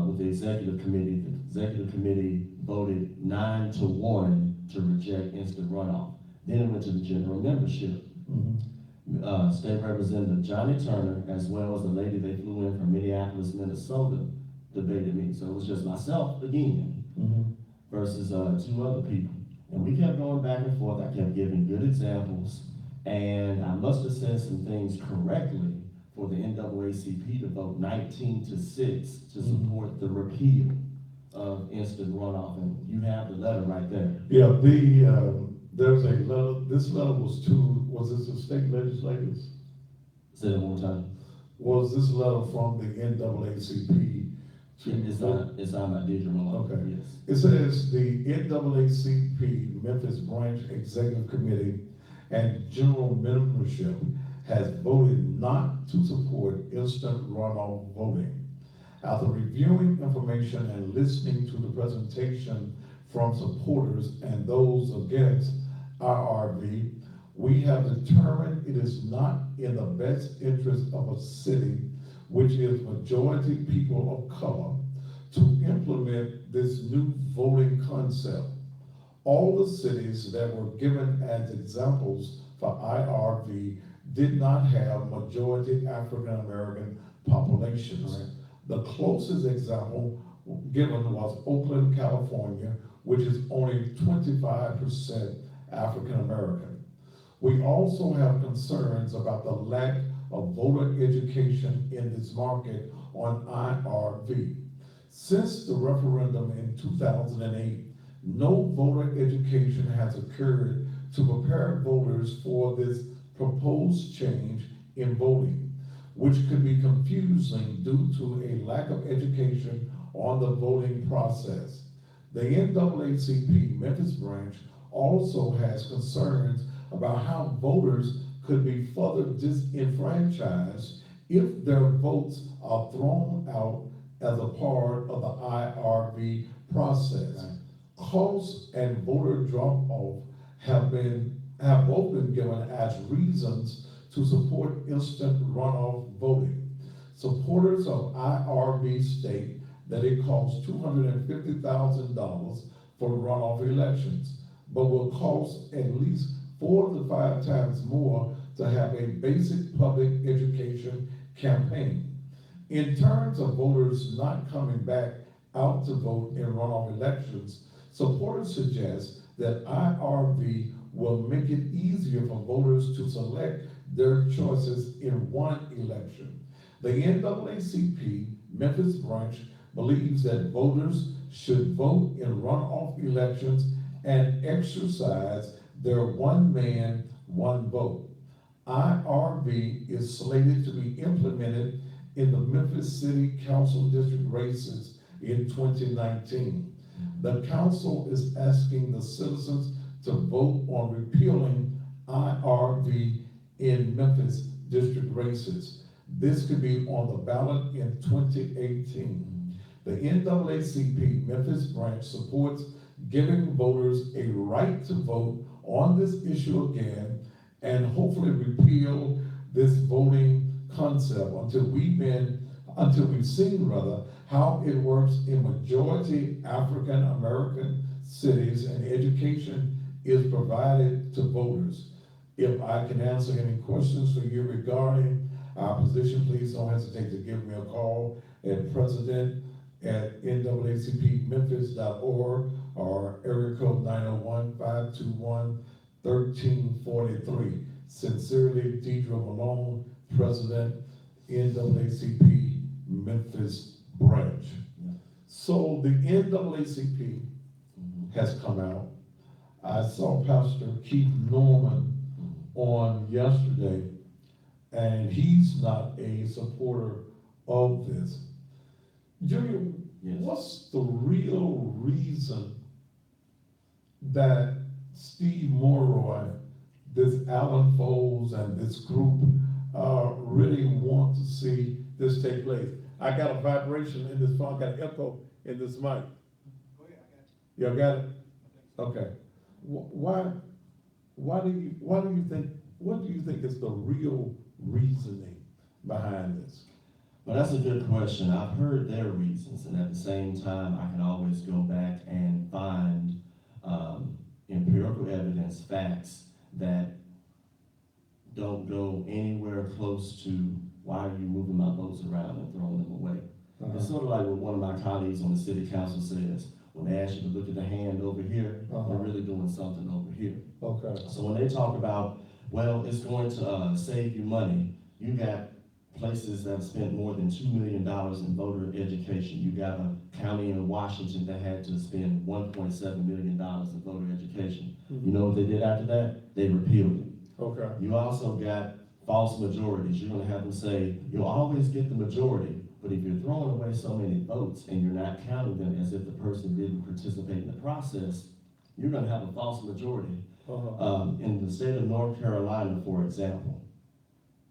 with the executive committee voted 9-1 to reject instant runoff. Then it went to the general membership. State Representative Johnny Turner, as well as the lady they flew in from Minneapolis, Minnesota, debated me. So it was just myself again versus 2 other people. And we kept going back and forth. I kept giving good examples. And I must have said some things correctly for the NAACP to vote 19-6 to support the repeal of instant runoff. And you have the letter right there. Yeah, There's a letter, this letter was this the state legislators? Say that one more time. Was this letter from the NAACP? It's on my digital Malone. Okay. Yes. It says the NAACP Memphis Branch Executive Committee and general membership has voted not to support instant runoff voting. After reviewing information and listening to the presentation from supporters and those against IRV, we have determined it is not in the best interest of a city, which is majority people of color, to implement this new voting concept. All the cities that were given as examples for IRV did not have majority African American populations. Right. The closest example given was Oakland, California, which is only 25% African American. We also have concerns about the lack of voter education in this market on IRV. Since the referendum in 2008, no voter education has occurred to prepare voters for this proposed change in voting, which could be confusing due to a lack of education on the voting process. The NAACP Memphis branch also has concerns about how voters could be further disenfranchised if their votes are thrown out as a part of the IRV process. Costs and voter drop-off have both been given as reasons to support instant runoff voting. Supporters of IRV state that it costs $250,000 for runoff elections, but will cost at least 4 to 5 times more to have a basic public education campaign. In terms of voters not coming back out to vote in runoff elections, supporters suggest that IRV will make it easier for voters to select their choices in one election. The NAACP Memphis branch believes that voters should vote in runoff elections and exercise their one man, one vote. IRV is slated to be implemented in the Memphis City Council district races in 2019. The council is asking the citizens to vote on repealing IRV in Memphis district races. This could be on the ballot in 2018. The NAACP Memphis branch supports giving voters a right to vote on this issue again and hopefully repeal this voting concept until we've seen how it works in majority African American cities and education is provided to voters. If I can answer any questions for you regarding our position, please don't hesitate to give me a call at president@naacpmemphis.org or area code 901-521-1343. Sincerely, Deidre Malone, President, NAACP Memphis branch. So the NAACP has come out. I saw Pastor Keith Norman on yesterday, and he's not a supporter of this. Junior, Yes. what's the real reason that Steve Morrow, this Alan Foles, and this group really want to see this take place? I got a vibration in this phone, I got echo in this mic. Go ahead, I got you. Y'all got it? Okay. Why do you think, what do you think is the real reasoning behind this? Well, that's a good question. I've heard their reasons, and at the same time, I can always go back and find empirical evidence, facts that don't go anywhere close to why are you moving my votes around and throwing them away. It's sort of like what one of my colleagues on the city council says, when they ask you to look at the hand over here, they're really doing something over here. Okay. So when they talk about, well, it's going to save you money, you got places that have spent more than $2 million in voter education. You got a county in Washington that had to spend $1.7 million in voter education. You know what they did after that? They repealed it. Okay. You also got false majorities. You're gonna have them say, you'll always get the majority, but if you're throwing away so many votes and you're not counting them as if the person didn't participate in the process, you're gonna have a false majority. In the state of North Carolina, for example,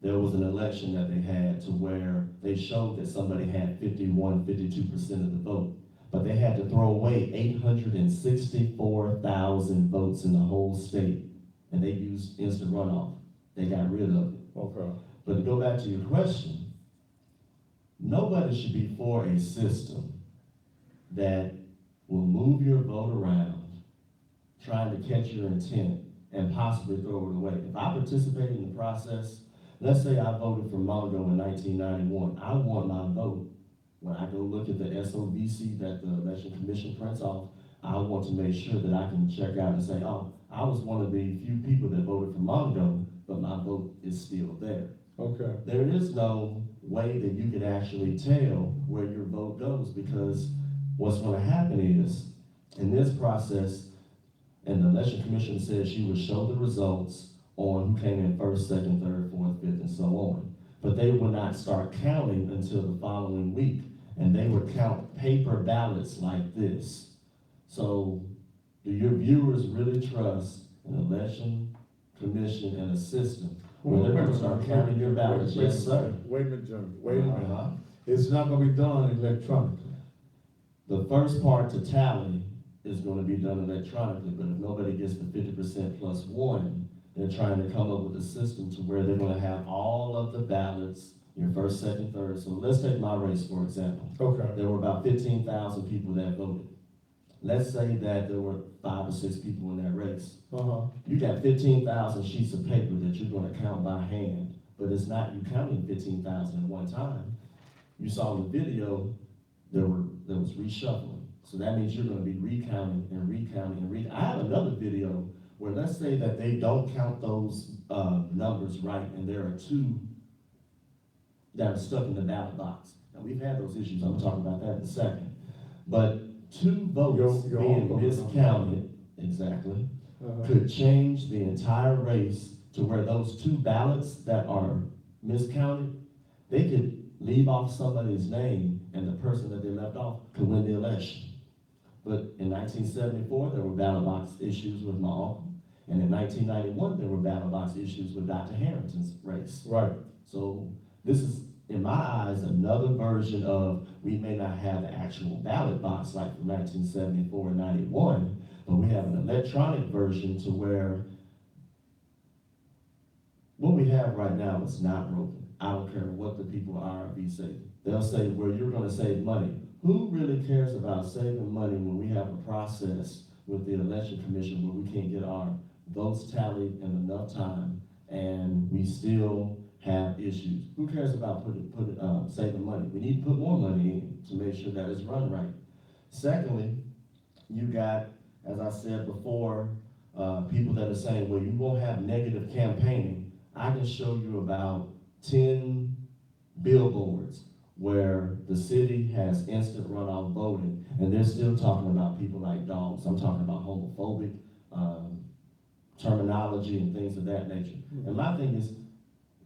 there was an election that they had to where they showed that somebody had 52% of the vote, but they had to throw away 864,000 votes in the whole state, and they used instant runoff. They got rid of it. Okay. But to go back to your question, nobody should be for a system that will move your vote around, trying to catch your intent and possibly throw it away. If I participated in the process, let's say I voted for Mongo in 1991, I want my vote. When I go look at the SOVC that the Election Commission prints off, I want to make sure that I can check out and say, oh, I was one of the few people that voted for Mongo, but my vote is still there. Okay. There is no way that you can actually tell where your vote goes, because what's going to happen is, in this process, and the Election Commission said she would show the results on who came in first, second, third, fourth, fifth, and so on. But they would not start counting until the following week, and they would count paper ballots like this. So, do your viewers really trust an Election Commission and a system where they're going to start counting your ballots? Yes, sir. Wait a minute, Jim. Wait a minute. Uh-huh. It's not gonna be done electronically. The first part to tally is going to be done electronically, but if nobody gets the 50% plus one, they're trying to come up with a system to where they're going to have all of the ballots, your first, second, third. So let's take my race, for example. Okay. There were about 15,000 people that voted. Let's say that there were 5 or 6 people in that race. You got 15,000 sheets of paper that you're going to count by hand, but it's not you counting 15,000 at one time. You saw in the video, there was reshuffling. So that means you're going to be recounting and recounting and recounting. I have another video where, let's say that they don't count those numbers right, and there are 2 that are stuck in the ballot box. Now, we've had those issues. I'm going to talk about that in a second. But 2 votes Your being uncle. miscounted, exactly, could change the entire race to where those 2 ballots that are miscounted, they could leave off somebody's name and the person that they left off could win the election. But in 1974, there were ballot box issues with my uncle. And in 1991, there were ballot box issues with Dr. Harrington's race. Right. So this is, in my eyes, another version of, we may not have the actual ballot box like from 1974 and 91, but we have an electronic version to where what we have right now is not broken. I don't care what the people at IRB say. They'll say, well, you're going to save money. Who really cares about saving money when we have a process with the Election Commission where we can't get our votes tallied in enough time and we still have issues? Who cares about saving money? We need to put more money in to make sure that it's run right. Secondly, you got, as I said before, people that are saying, well, you won't have negative campaigning. I can show you about 10 billboards where the city has instant runoff voting, and they're still talking about people like dogs. I'm talking about homophobic terminology and things of that nature. And my thing is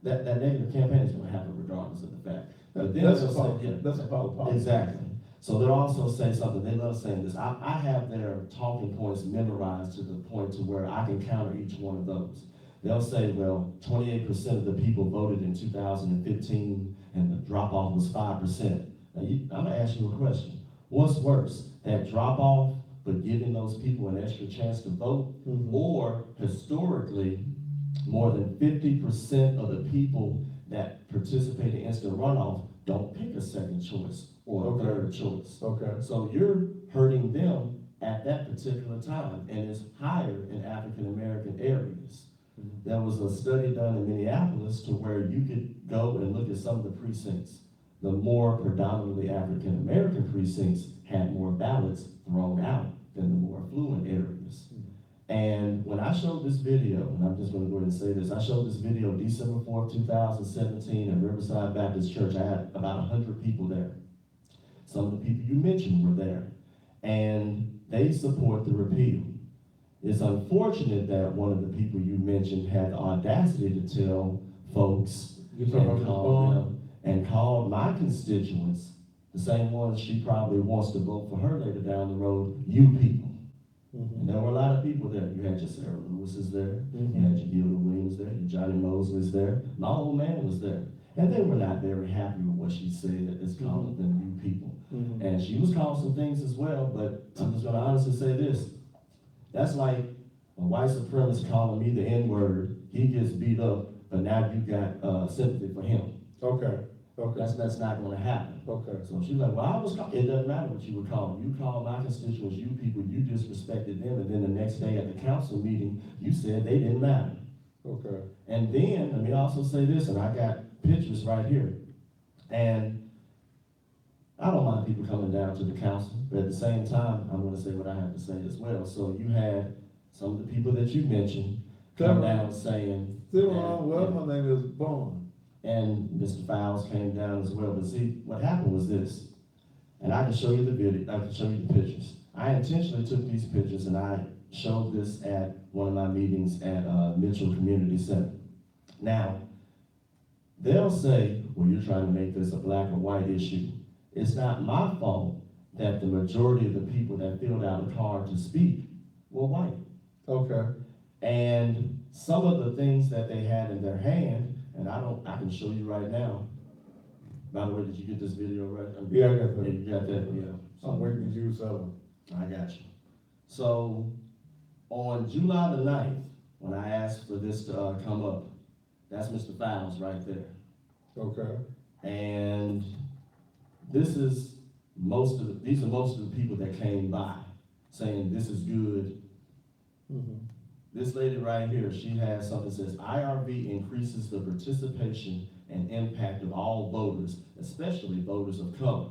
that negative campaign is going to happen regardless of the fact. But then That's they'll a say, part, yeah, that's a part of politics. exactly. So they'll also say something, they love saying this. I have their talking points memorized to the point to where I can counter each one of those. They'll say, well, 28% of the people voted in 2015 and the drop-off was 5%. Now, I'm gonna ask you a question. What's worse, that drop-off, but giving those people an extra chance to vote? Or historically, more than 50% of the people that participate in instant runoff don't pick a second choice or a third choice. Okay. So you're hurting them at that particular time, and it's higher in African-American areas. There was a study done in Minneapolis to where you could go and look at some of the precincts. The more predominantly African-American precincts had more ballots thrown out than the more affluent areas. And when I showed this video, and I'm just gonna go ahead and say this, I showed this video December 4th, 2017 at Riverside Baptist Church. I had about 100 people there. Some of the people you mentioned were there, and they support the repeal. It's unfortunate that one of the people you mentioned had the audacity to tell folks You talking about and Ms. call Bond? them, and call my constituents, the same ones she probably wants to vote for her later down the road, you people. And there were a lot of people there. You had your Sarah Lewis's there, you had your Gilda Williams there, your Johnny Mosley's there, my old man was there. And they were not very happy with what she said, it's calling them you people. And she was calling some things as well, but I'm just gonna honestly say this. That's like a white supremacist calling me the N-word, he gets beat up, but now you got sympathy for him. Okay, okay, That's not gonna happen. okay. So she's like, well, I was it doesn't matter what you were calling. You called my constituents, you people, you disrespected them, and then the next day at the council meeting, you said they didn't matter. Okay. And then, let me also say this, and I got pictures right here. And I don't mind people coming down to the council, but at the same time, I'm gonna say what I have to say as well. So you had some of the people that you mentioned come down saying. Still wrong, well, my name is Bond. And Mr. Fowles came down as well. But see, what happened was this, and I can show you the video, I can show you the pictures. I intentionally took these pictures and I showed this at one of my meetings at Mitchell Community Center. Now, they'll say, well, you're trying to make this a black or white issue. It's not my fault that the majority of the people that filled out a card to speak were white. Okay. And some of the things that they had in their hand, and I can show you right now. By the way, did you get this video right? Yeah, I got that. Yeah, you got that, yeah. I'm waiting to use that one. I got you. So, on July the 9th, when I asked for this to come up, that's Mr. Fowles right there. Okay. And these are most of the people that came by saying this is good. This lady right here, she has something that says IRV increases the participation and impact of all voters, especially voters of color.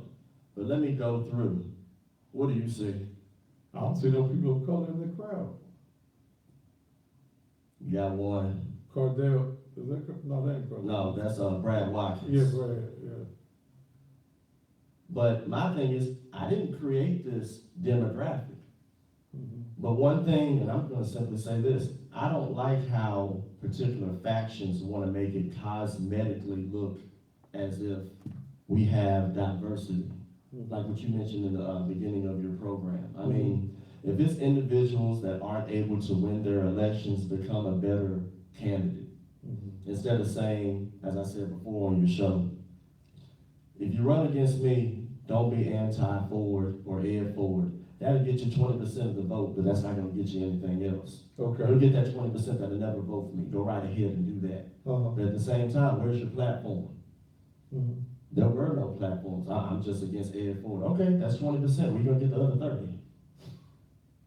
But let me go through. What do you see? I don't see no people of color in the crowd. You got one. Cardell, is that, no, that ain't Cardell. No, that's Brad Watkins. Yeah, Brad, yeah. But my thing is, I didn't create this demographic. But one thing, and I'm gonna simply say this, I don't like how particular factions wanna make it cosmetically look as if we have diversity. Like what you mentioned in the beginning of your program. I mean, if it's individuals that aren't able to win their elections become a better candidate, instead of saying, as I said before on your show, if you run against me, don't be anti-Ford or Ed Ford. That'll get you 20% of the vote, but that's not gonna get you anything else. Okay. You'll get that 20% that'll never vote for me. Go right ahead and do that. But at the same time, where's your platform? There were no platforms. I'm just against Ed Ford. Okay, that's 20%. We're gonna get the other 30.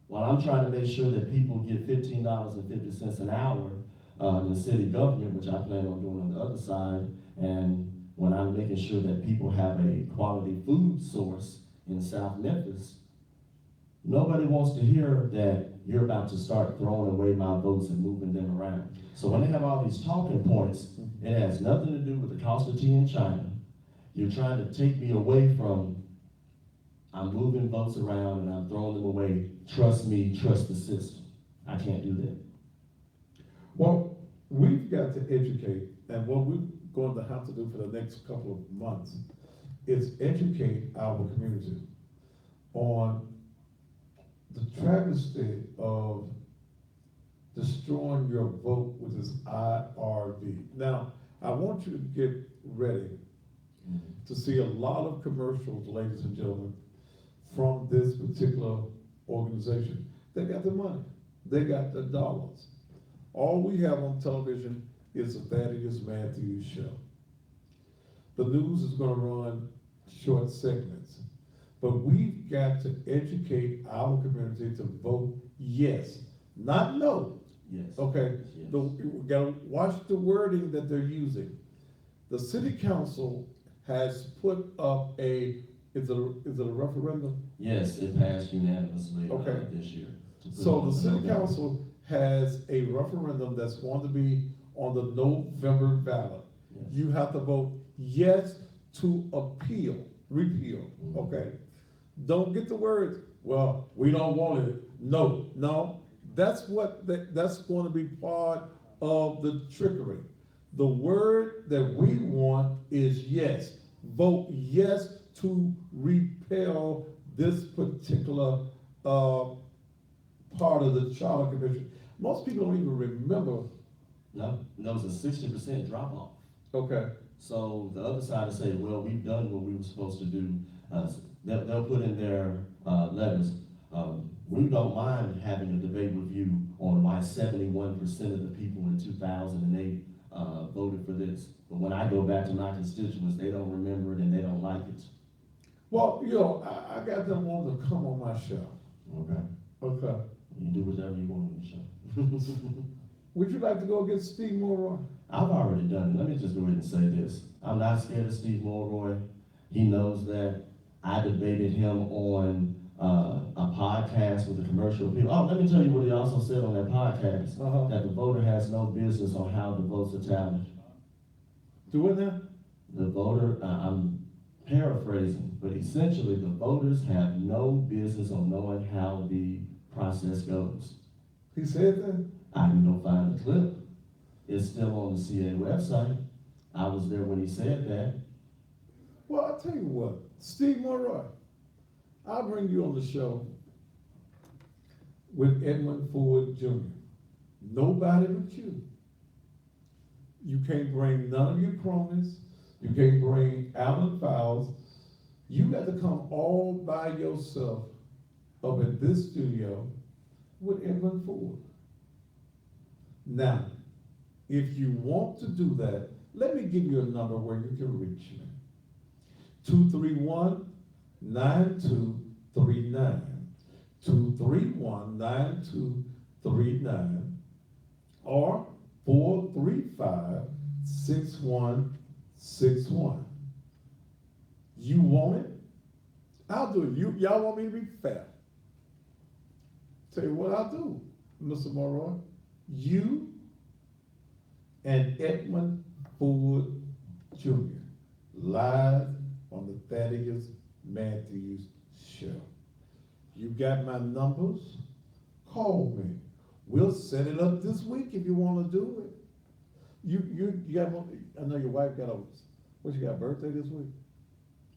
While I'm trying to make sure that people get $15.50 an hour in the city government, which I plan on doing on the other side, and when I'm making sure that people have a quality food source in South Memphis, nobody wants to hear that you're about to start throwing away my votes and moving them around. So when they have all these talking points, it has nothing to do with the cost of tea in China. You're trying to take me away from, I'm moving votes around and I'm throwing them away. Trust me, trust the system. I can't do that. Well, we've got to educate, and what we're going to have to do for the next couple of months is educate our community on the travesty of destroying your vote with this IRV. Now, I want you to get ready to see a lot of commercials, ladies and gentlemen, from this particular organization. They got the money. They got the dollars. All we have on television is the Thaddeus Matthews Show. The news is going to run short segments. But we've got to educate our community to vote yes, not no. Yes. Okay, Yes. we gotta watch the wording that they're using. The city council has put up is it a referendum? Yes, it passed unanimously Okay. this year. to put So on the city November. council has a referendum that's going to be on the November ballot. Yes. You have to vote yes to repeal, okay? Don't get the words, well, we don't want it. No, that's that's gonna be part of the trickery. The word that we want is yes. Vote yes to repeal this particular, part of the charter commission. Most people don't even remember, No, it was a 60% drop off. okay, So the other side will say, well, we've done what we were supposed to do. They'll put in their letters, we don't mind having a debate with you on why 71% of the people in 2008 voted for this. But when I go back to my constituents, they don't remember it and they don't like it. well, I got them wanting to come on my show, Okay. okay? You do whatever you want on the show. Would you like to go against Steve Mulroy? I've already done it. Let me just go ahead and say this. I'm not scared of Steve Mulroy. He knows that. I debated him on a podcast with the commercial people. Oh, let me tell you what he also said on that podcast. Uh-huh. That the voter has no business on how the votes are tallied. Do it now? The voter, I'm paraphrasing, but essentially the voters have no business on knowing how the process goes. He said that? I can go find the clip. It's still on the CA website. I was there when he said that. Well, I'll tell you what, Steve Mulroy, I'll bring you on the show with Edmund Ford Jr. Nobody but you. You can't bring none of your cronies. You can't bring Alan Fowles. You got to come all by yourself up in this studio with Edmund Ford. Now, if you want to do that, let me give you a number where you can reach me. 231-9239. 231-9239 or 435-6161. You want it? I'll do it. Y'all want me to be fair? Tell you what I'll do, Mr. Mulroy. You and Edmund Ford Jr. live on the Thaddeus Matthews Show. You got my numbers? Call me. We'll set it up this week if you want to do it. You got one, I know your wife got what you got, birthday this week?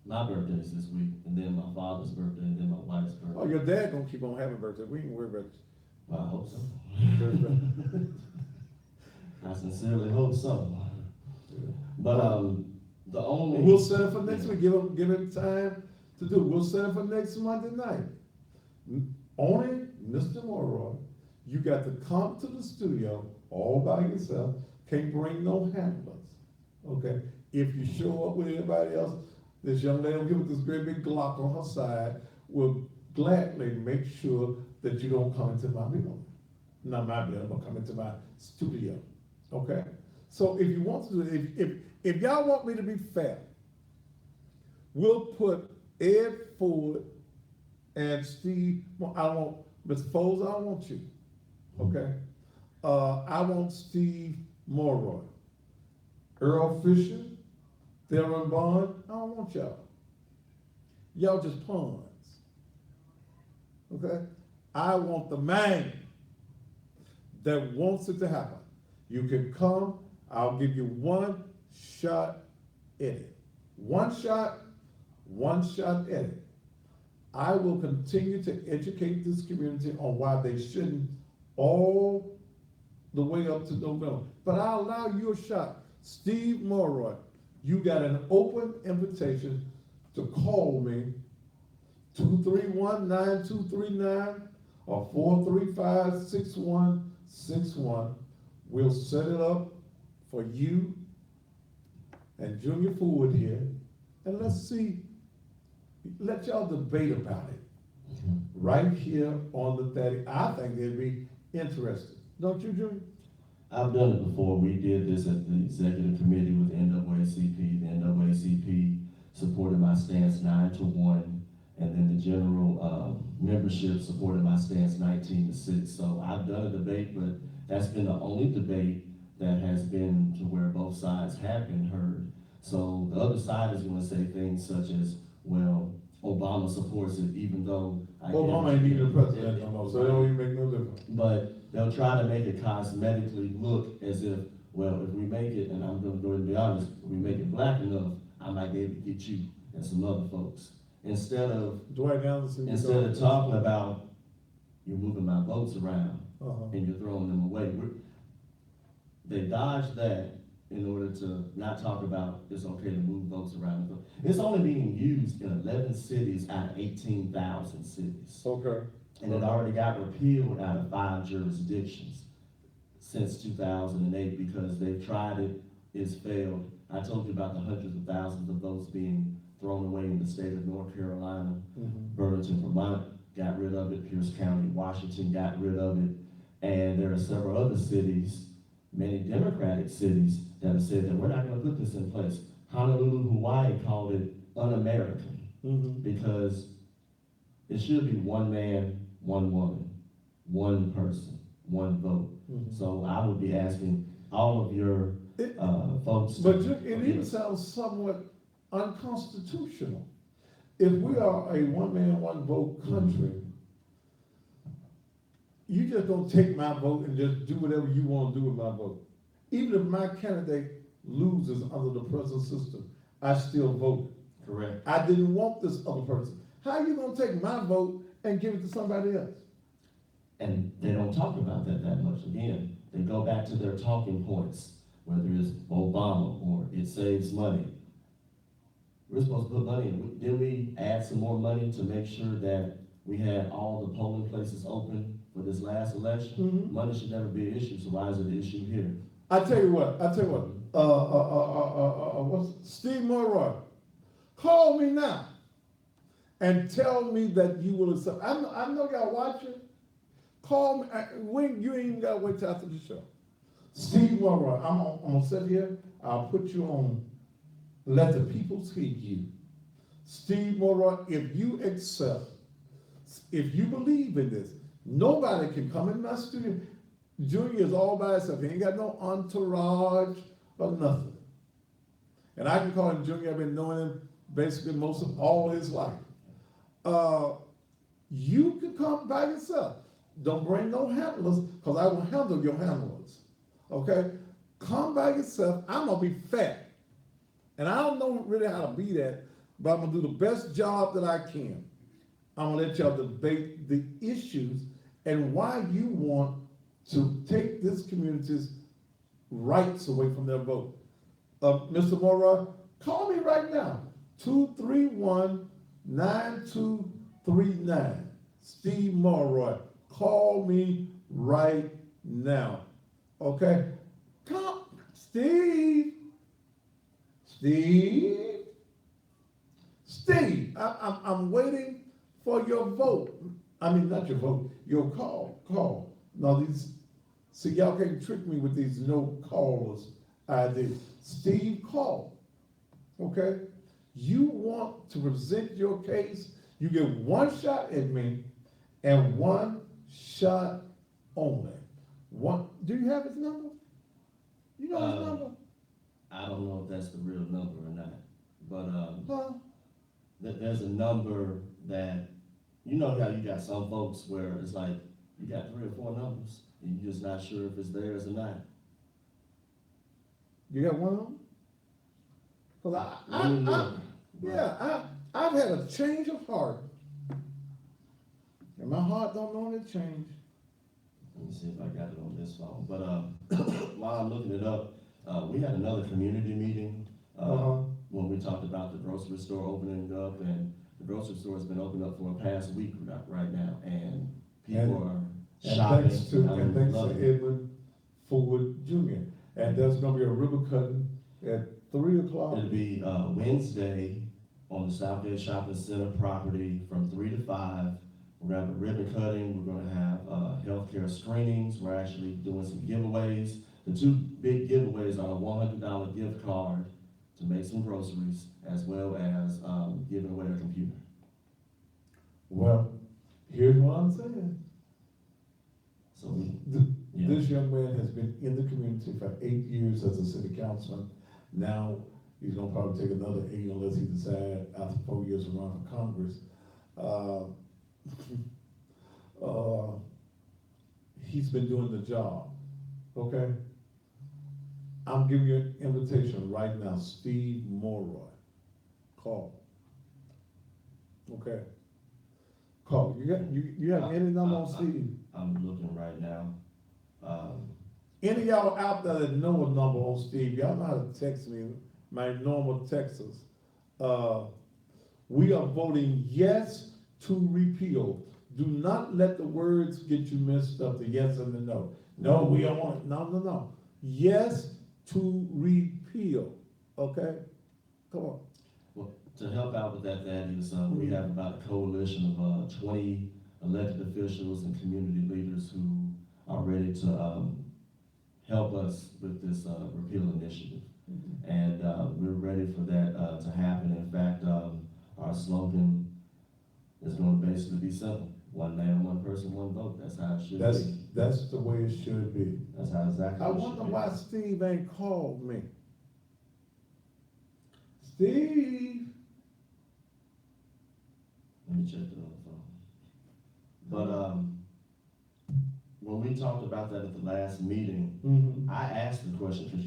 My birthday's this week, and then my father's birthday, and then my wife's birthday. Oh, your dad gonna keep on having birthday. We ain't worry about it. Well, I hope so. I sincerely hope so. But the only We'll set it for next week. Give him time to do it. We'll set it for next Monday night. Only Mr. Mulroy, you got to come to the studio all by yourself. Can't bring no handlers. Okay? If you show up with anybody else, this young lady will give it this great big Glock on her side. Will gladly make sure that you don't come into my building. Not my building, but come into my studio. Okay? So if you want to do it, if y'all want me to be fair, we'll put Ed Ford and Steve, I want, Ms. Foles, I don't want you, okay? I want Steve Mulroy. Earl Fisher, Theron Bond, I don't want y'all. Y'all just pawns, okay? I want the man that wants it to happen. You can come, I'll give you one shot at it. One shot at it. I will continue to educate this community on why they shouldn't all the way up to November. But I'll allow you a shot. Steve Mulroy, you got an open invitation to call me 231-9239 or 435-6161. We'll set it up for you and Junior Ford here, and let y'all debate about it right here on the 30. I think they'd be interested. Don't you, Junior? I've done it before. We did this at the executive committee with the NAACP. The NAACP supported my stance 9-1, And then the general, membership supported my stance 19-6. So I've done a debate, but that's been the only debate that has been to where both sides have been heard. So the other side is gonna say things such as, well, Obama supports it, even though. Obama ain't even the president no more, so it don't even make no difference. But they'll try to make it cosmetically look as if, well, if we make it, and I'm gonna go ahead and be honest, if we make it black enough, I might be able to get you and some other folks. Instead of Dwight Anderson. talking about, you're moving my votes around Uh-huh. and you're throwing them away. They dodged that in order to not talk about it's okay to move votes around. It's only being used in 11 cities out of 18,000 cities. Okay. And it already got repealed out of 5 jurisdictions since 2008 because they've tried it, it's failed. I told you about the hundreds of thousands of votes being thrown away in the state of North Carolina. Burlington, Vermont got rid of it. Pierce County, Washington got rid of it. And there are several other cities, many Democratic cities, that have said that we're not gonna put this in place. Honolulu, Hawaii called it un-American because it should be one man, one woman, one person, one vote. So I would be asking all of your folks. But it even sounds somewhat unconstitutional. If we are a one man, one vote country, you just don't take my vote and just do whatever you want to do with my vote. Even if my candidate loses under the present system, I still voted. Correct. I didn't want this other person. How are you gonna take my vote and give it to somebody else? And they don't talk about that much. Again, they go back to their talking points, whether it's Obama or it saves money. We're supposed to put money in. Didn't we add some more money to make sure that we had all the polling places open for this last election? Money should never be an issue, so why is it an issue here? I tell you what, what's Steve Mulroy, call me now and tell me that you will accept. I know y'all watching. Call me, when you ain't even gotta wait till after the show. Steve Mulroy, I'm gonna sit here, I'll put you on, let the people see you. Steve Mulroy, if you accept, if you believe in this, nobody can come in my studio. Junior is all by himself. He ain't got no entourage or nothing. And I can call him Junior. I've been knowing him basically most of all his life. You can come by yourself. Don't bring no handlers, because I will handle your handlers. Okay? Come by yourself. I'm gonna be fat. And I don't know really how to be that, but I'm gonna do the best job that I can. I'm gonna let y'all debate the issues and why you want to take this community's rights away from their vote. Mr. Mulroy, call me right now, 231-9239. Steve Mulroy, call me right now, okay? Come, Steve, I'm waiting for your vote. I mean, not your vote, your call. No, see, y'all can't trick me with these no callers ideas. Steve, call, okay? You want to present your case, you get one shot at me and one shot only. Do you have his number? You know his number? I don't know if that's the real number or not, but there's a number that, you know how you got some folks where it's like, you got 3 or 4 numbers, and you're just not sure if it's theirs or not. You got one of them? Cause I've had a change of heart. And my heart don't normally change. Let me see if I got it on this phone. But while I'm looking it up, we had another community meeting when we talked about the grocery store opening up, and the grocery store has been open up for the past week right now, and people are shopping. Thanks to Edmund Ford Jr. And there's gonna be a ribbon cutting at 3 o'clock. It'll be Wednesday on the Southgate Shopping Center property from 3 to 5. We're gonna have a ribbon cutting. We're gonna have healthcare screenings. We're actually doing some giveaways. The 2 big giveaways are a $100 gift card to make some groceries, as well as giving away a computer. Well, here's what I'm saying. So we, yeah. This young man has been in the community for 8 years as a city councilman. Now, he's gonna probably take another 8 unless he decides after 4 years to run for Congress. He's been doing the job, okay? I'm giving you an invitation right now, Steve Morroy, call. Okay? Call, you have any number on Steve? I'm looking right now. Any of y'all out there that know a number on Steve, y'all know how to text me, my normal texters. We are voting yes to repeal. Do not let the words get you mixed up, the yes and the no. No, we don't want it, no. Yes to repeal, okay? Come on. Well, to help out with that, we have about a coalition of 20 elected officials and community leaders who are ready to help us with this repeal initiative. And we're ready for that to happen. In fact, our slogan is going to basically be simple. One man, one person, one vote. That's how it should be. That's the way it should be. That's how exactly I it should wonder be. why Steve ain't called me. Steve, Let me check the other phone. But when we talked about that at the last meeting, I asked the question because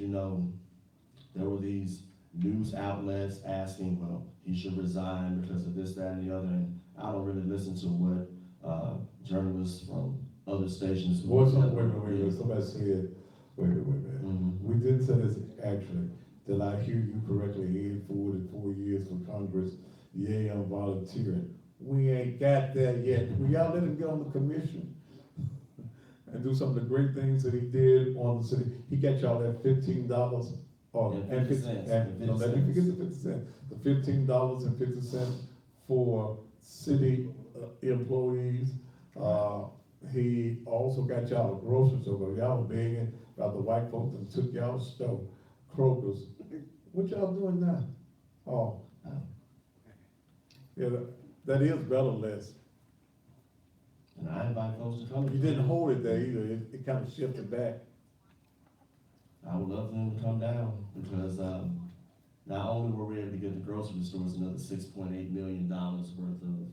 there were these news outlets asking, well, he should resign because of this, that, and the other. And I don't really listen to what journalists from other stations. wait a minute, somebody said, wait a minute. We did say this actually, did I hear you correctly, 4 years for Congress, yay, I'm volunteering. We ain't got there yet. Will y'all let him get on the commission and do some of the great things that he did on the city? He got y'all that $15 or, Yeah, 50 cents. don't let me forget the 50 cents. The $15.50 for city employees. He also got y'all a grocery store. Y'all were begging about the white folks that took y'all stove, Kroger's. What y'all doing now? Oh. Yeah, that is better less. And I invite folks to come. You didn't hold it there either. It kind of shifted back. I would love for them to come down because not only were we able to get the grocery stores another $6.8 million worth of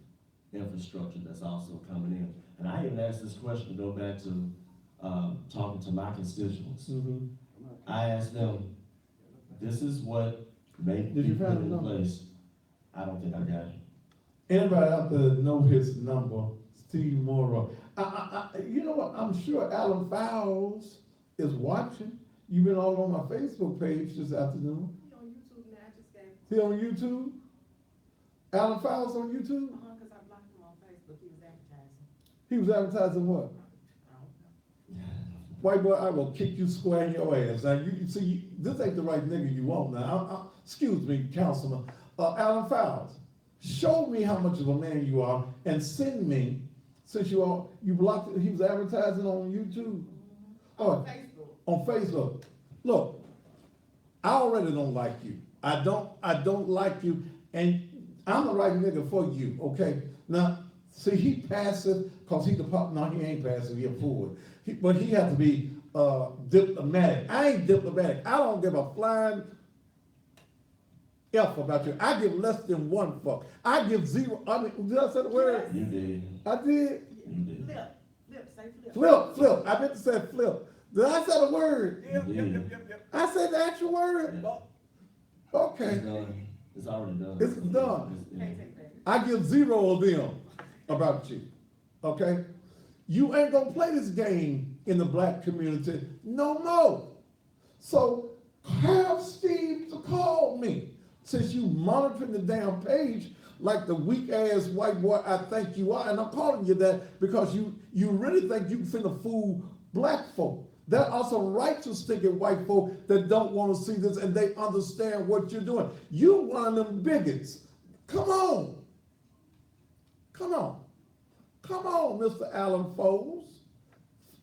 infrastructure that's also coming in. And I even asked this question to go back to talking to my constituents. I asked them, this is what may Did be you put find the in number? place. I don't think I got it. Anybody out there know his number? Steve Morrow. You know what? I'm sure Alan Fowles is watching. You've been all on my Facebook page this afternoon. He on YouTube now, I just gave. He on YouTube? Alan Fowles on YouTube? Cause I blocked him on Facebook, he was advertising. He was advertising what? White boy, I will kick you square in your ass. Now, you see, this ain't the right nigga you want now. Excuse me, Councilman. Alan Fowles, show me how much of a man you are and send me, since you blocked it, he was advertising on YouTube. On Facebook. On Facebook. Look, I already don't like you. I don't like you, and I'm the right nigga for you, okay? Now, see, he passive, cause he no, he ain't passive, he a fool. But he has to be diplomatic. I ain't diplomatic. I don't give a flying F about you. I give less than one fuck. I give zero. I mean, did I say the word? You did. I did. You did. Say flip. Flip. I meant to say flip. Did I say the word? You did. I said the actual word. Okay, It's done. It's already done. it's done. It's- I give zero of them about you. Okay? You ain't gonna play this game in the black community no more. So have Steve to call me. Since you monitoring the damn page like the weak ass white boy I think you are, and I'm calling you that because you really think you finna fool black folk. There are some righteous thinking white folk that don't want to see this and they understand what you're doing. You one of them bigots. Come on. Come on. Come on, Mr. Alan Foles.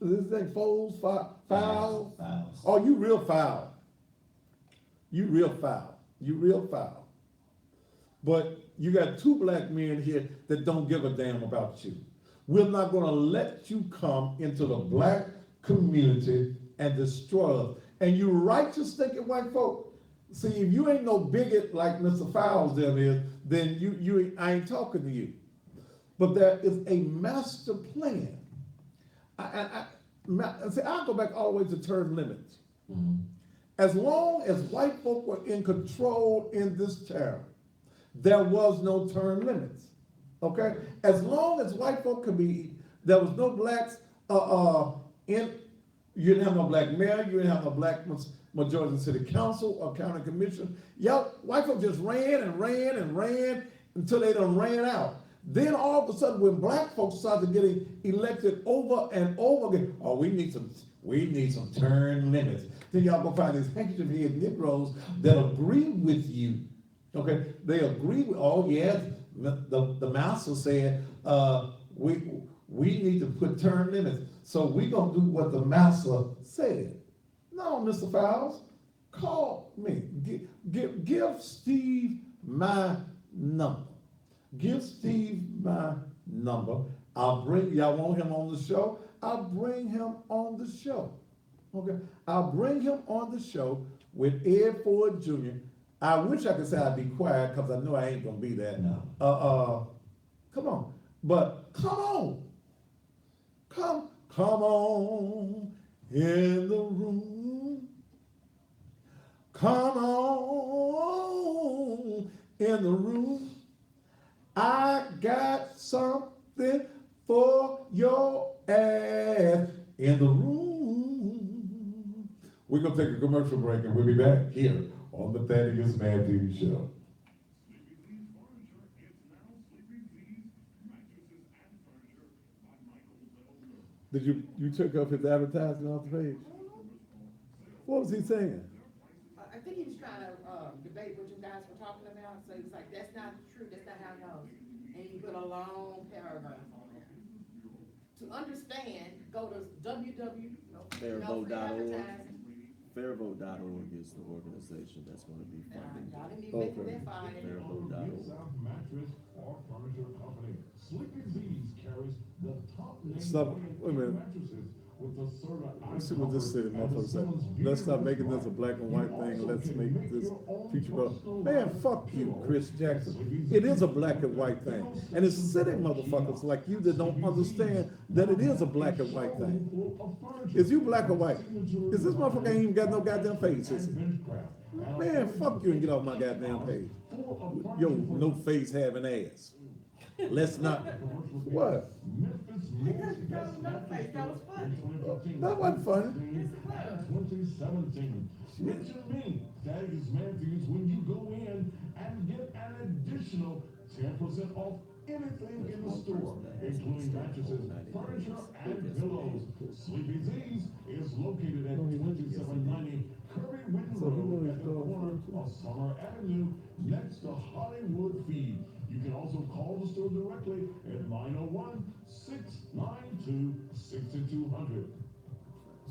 Is his name Foles? Fowles? Fouls. Oh, you real foul. You real foul. You real foul. But you got two black men here that don't give a damn about you. We're not gonna let you come into the black community and destroy us. And you righteous thinking white folk, see, if you ain't no bigot like Mr. Fowles them is, then I ain't talking to you. But there is a master plan. I'll go back all the way to term limits. As long as white folk were in control in this town, there was no term limits. Okay? As long as white folk could be, there was no blacks you didn't have no black mayor, you didn't have no black majority in city council or county commission. Y'all, white folk just ran and ran and ran until they done ran out. Then all of a sudden, when black folks started getting elected over and over again, oh, we need some term limits. Then y'all go find these handkerchief head Negroes that agree with you. Okay, they agree with. Oh yes, the master said we need to put term limits. So we gonna do what the master said. No, Mr. Fowles, call me. Give Steve my number. Give Steve my number. Y'all want him on the show? I'll bring him on the show. Okay? I'll bring him on the show with Ed Ford Jr. I wish I could say I'd be quiet because I know I ain't gonna be that. No. Come on. But come on. Come on in the room. Come on in the room. I got something for your ass in the room. We're going to take a commercial break and we'll be back here on the Thaddeus Matthews Show. Did you took up his advertising off the page? What was he saying? I think he was trying to debate what you guys were talking about, so he was like, that's not true, that's not how it goes. And he put a long paragraph on there. To understand, go to Fairvote.org. Fairvote.org is the organization that's going to be funding. Y'all didn't even make it that far. Fairvote.org. Mattress or furniture company. Sleepy Z's carries the top name Wait a minute. mattresses with the Serta. Let's see what this city motherfucker said. Let's stop making this a black and white thing. Let's make this future about. Man, fuck you, Chris Jackson. It is a black and white thing. And it's city motherfuckers like you that don't understand that it is a black and white thing. Is you black or white? Is this motherfucker ain't even got no goddamn face, is it? Man, fuck you and get off my goddamn page. Yo, no face having ass. Let's not. What? Because you told him no face, that was funny. That wasn't funny. 2017. Mention me, Thaddeus Matthews, when you go in and get an additional 10% off anything in the store, including mattresses, furniture, and pillows. Sleepy Z's is located at 2790 Kirby Winton Road at the corner of Summer Avenue, next to Hollywood Feed. You can also call the store directly at 901-692-6200.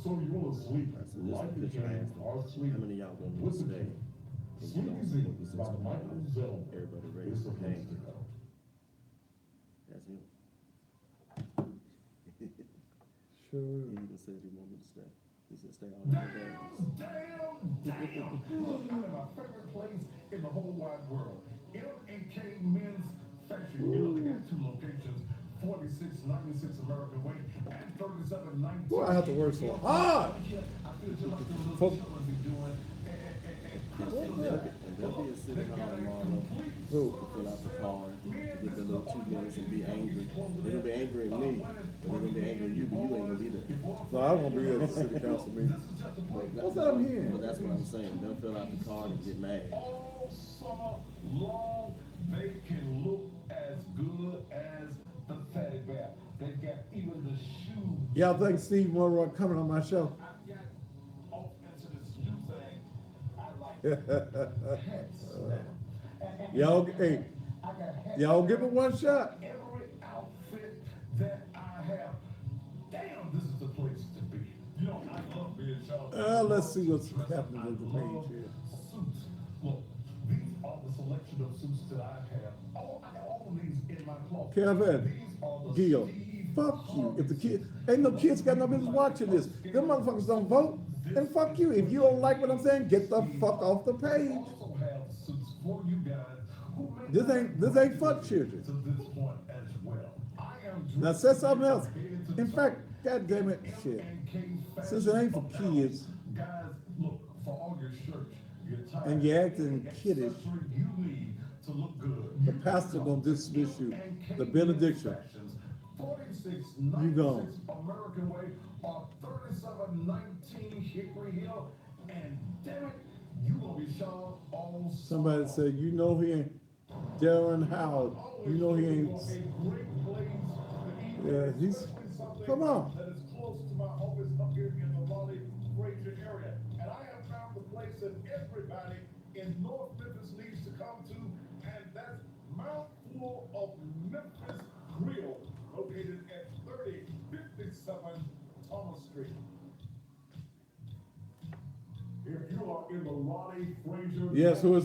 So you want to sleep like you can or sleep How many of y'all want with to the stay? king. Sleepy Z by Michael Zell Everybody is raise the their place hand. to go. That's it. Sure. He even said he wanted to stay. He said stay all night. Damn! Look, I'm in my favorite place in the whole wide world. M&K Men's Fashion. You know, they got two locations, 4696 American Way and 3719. Boy, I have to work so hard. I feel just like the little Fuck. children be doing. And they'll be sitting home tomorrow Who? to fill out the card, to get the little 2 minutes and be angry. They're gonna be angry at me, but they're gonna be angry at you, but you ain't gonna be there. No, I won't be at the city council meeting. What's that I'm hearing? But that's what I'm saying. They'll fill out the card and get mad. All summer long, they can look as good as the Teddy Bear. They got even the shoes. Y'all think Steve Monroe coming on my show? I've got off into this new thing. I like hats now. Y'all, hey, I got hats. y'all give it one shot. Every outfit that I have. Damn, this is the place to be. You know, I love being shot. Let's see what's happening with the page here. Suits. Look, these are the selection of suits that I have. I got all of these in my closet. Kevin, These are the Gil, Steve fuck you. Harvey If the kid, ain't no kids got no business watching this. Them motherfuckers don't vote, then fuck you. If you don't like what I'm saying, get the fuck off the page. also have suits for you guys who may This ain't for children. to this point as well. I am Now say something else. In fact, god damn it, shit. Since it ain't for kids, Guys, look, for all your shirts, your ties, and you're acting kiddish, accessory you need to look good. the pastor gonna dismiss you. The benediction. 4696 You gone. American Way or 3719 Hickory Hill, and damn it, you gonna be Sean all Somebody said, you know he ain't Darren Howard. You know he ain't. Yeah, he's. Come on. That is close to my office up here in the Raleigh Fraser area. And I have found the place that everybody in North Memphis needs to come to, and that's Mouthful of Memphis Grill, located at 3057 Thomas Street. If you are in the Raleigh Fraser. Yes, who is it?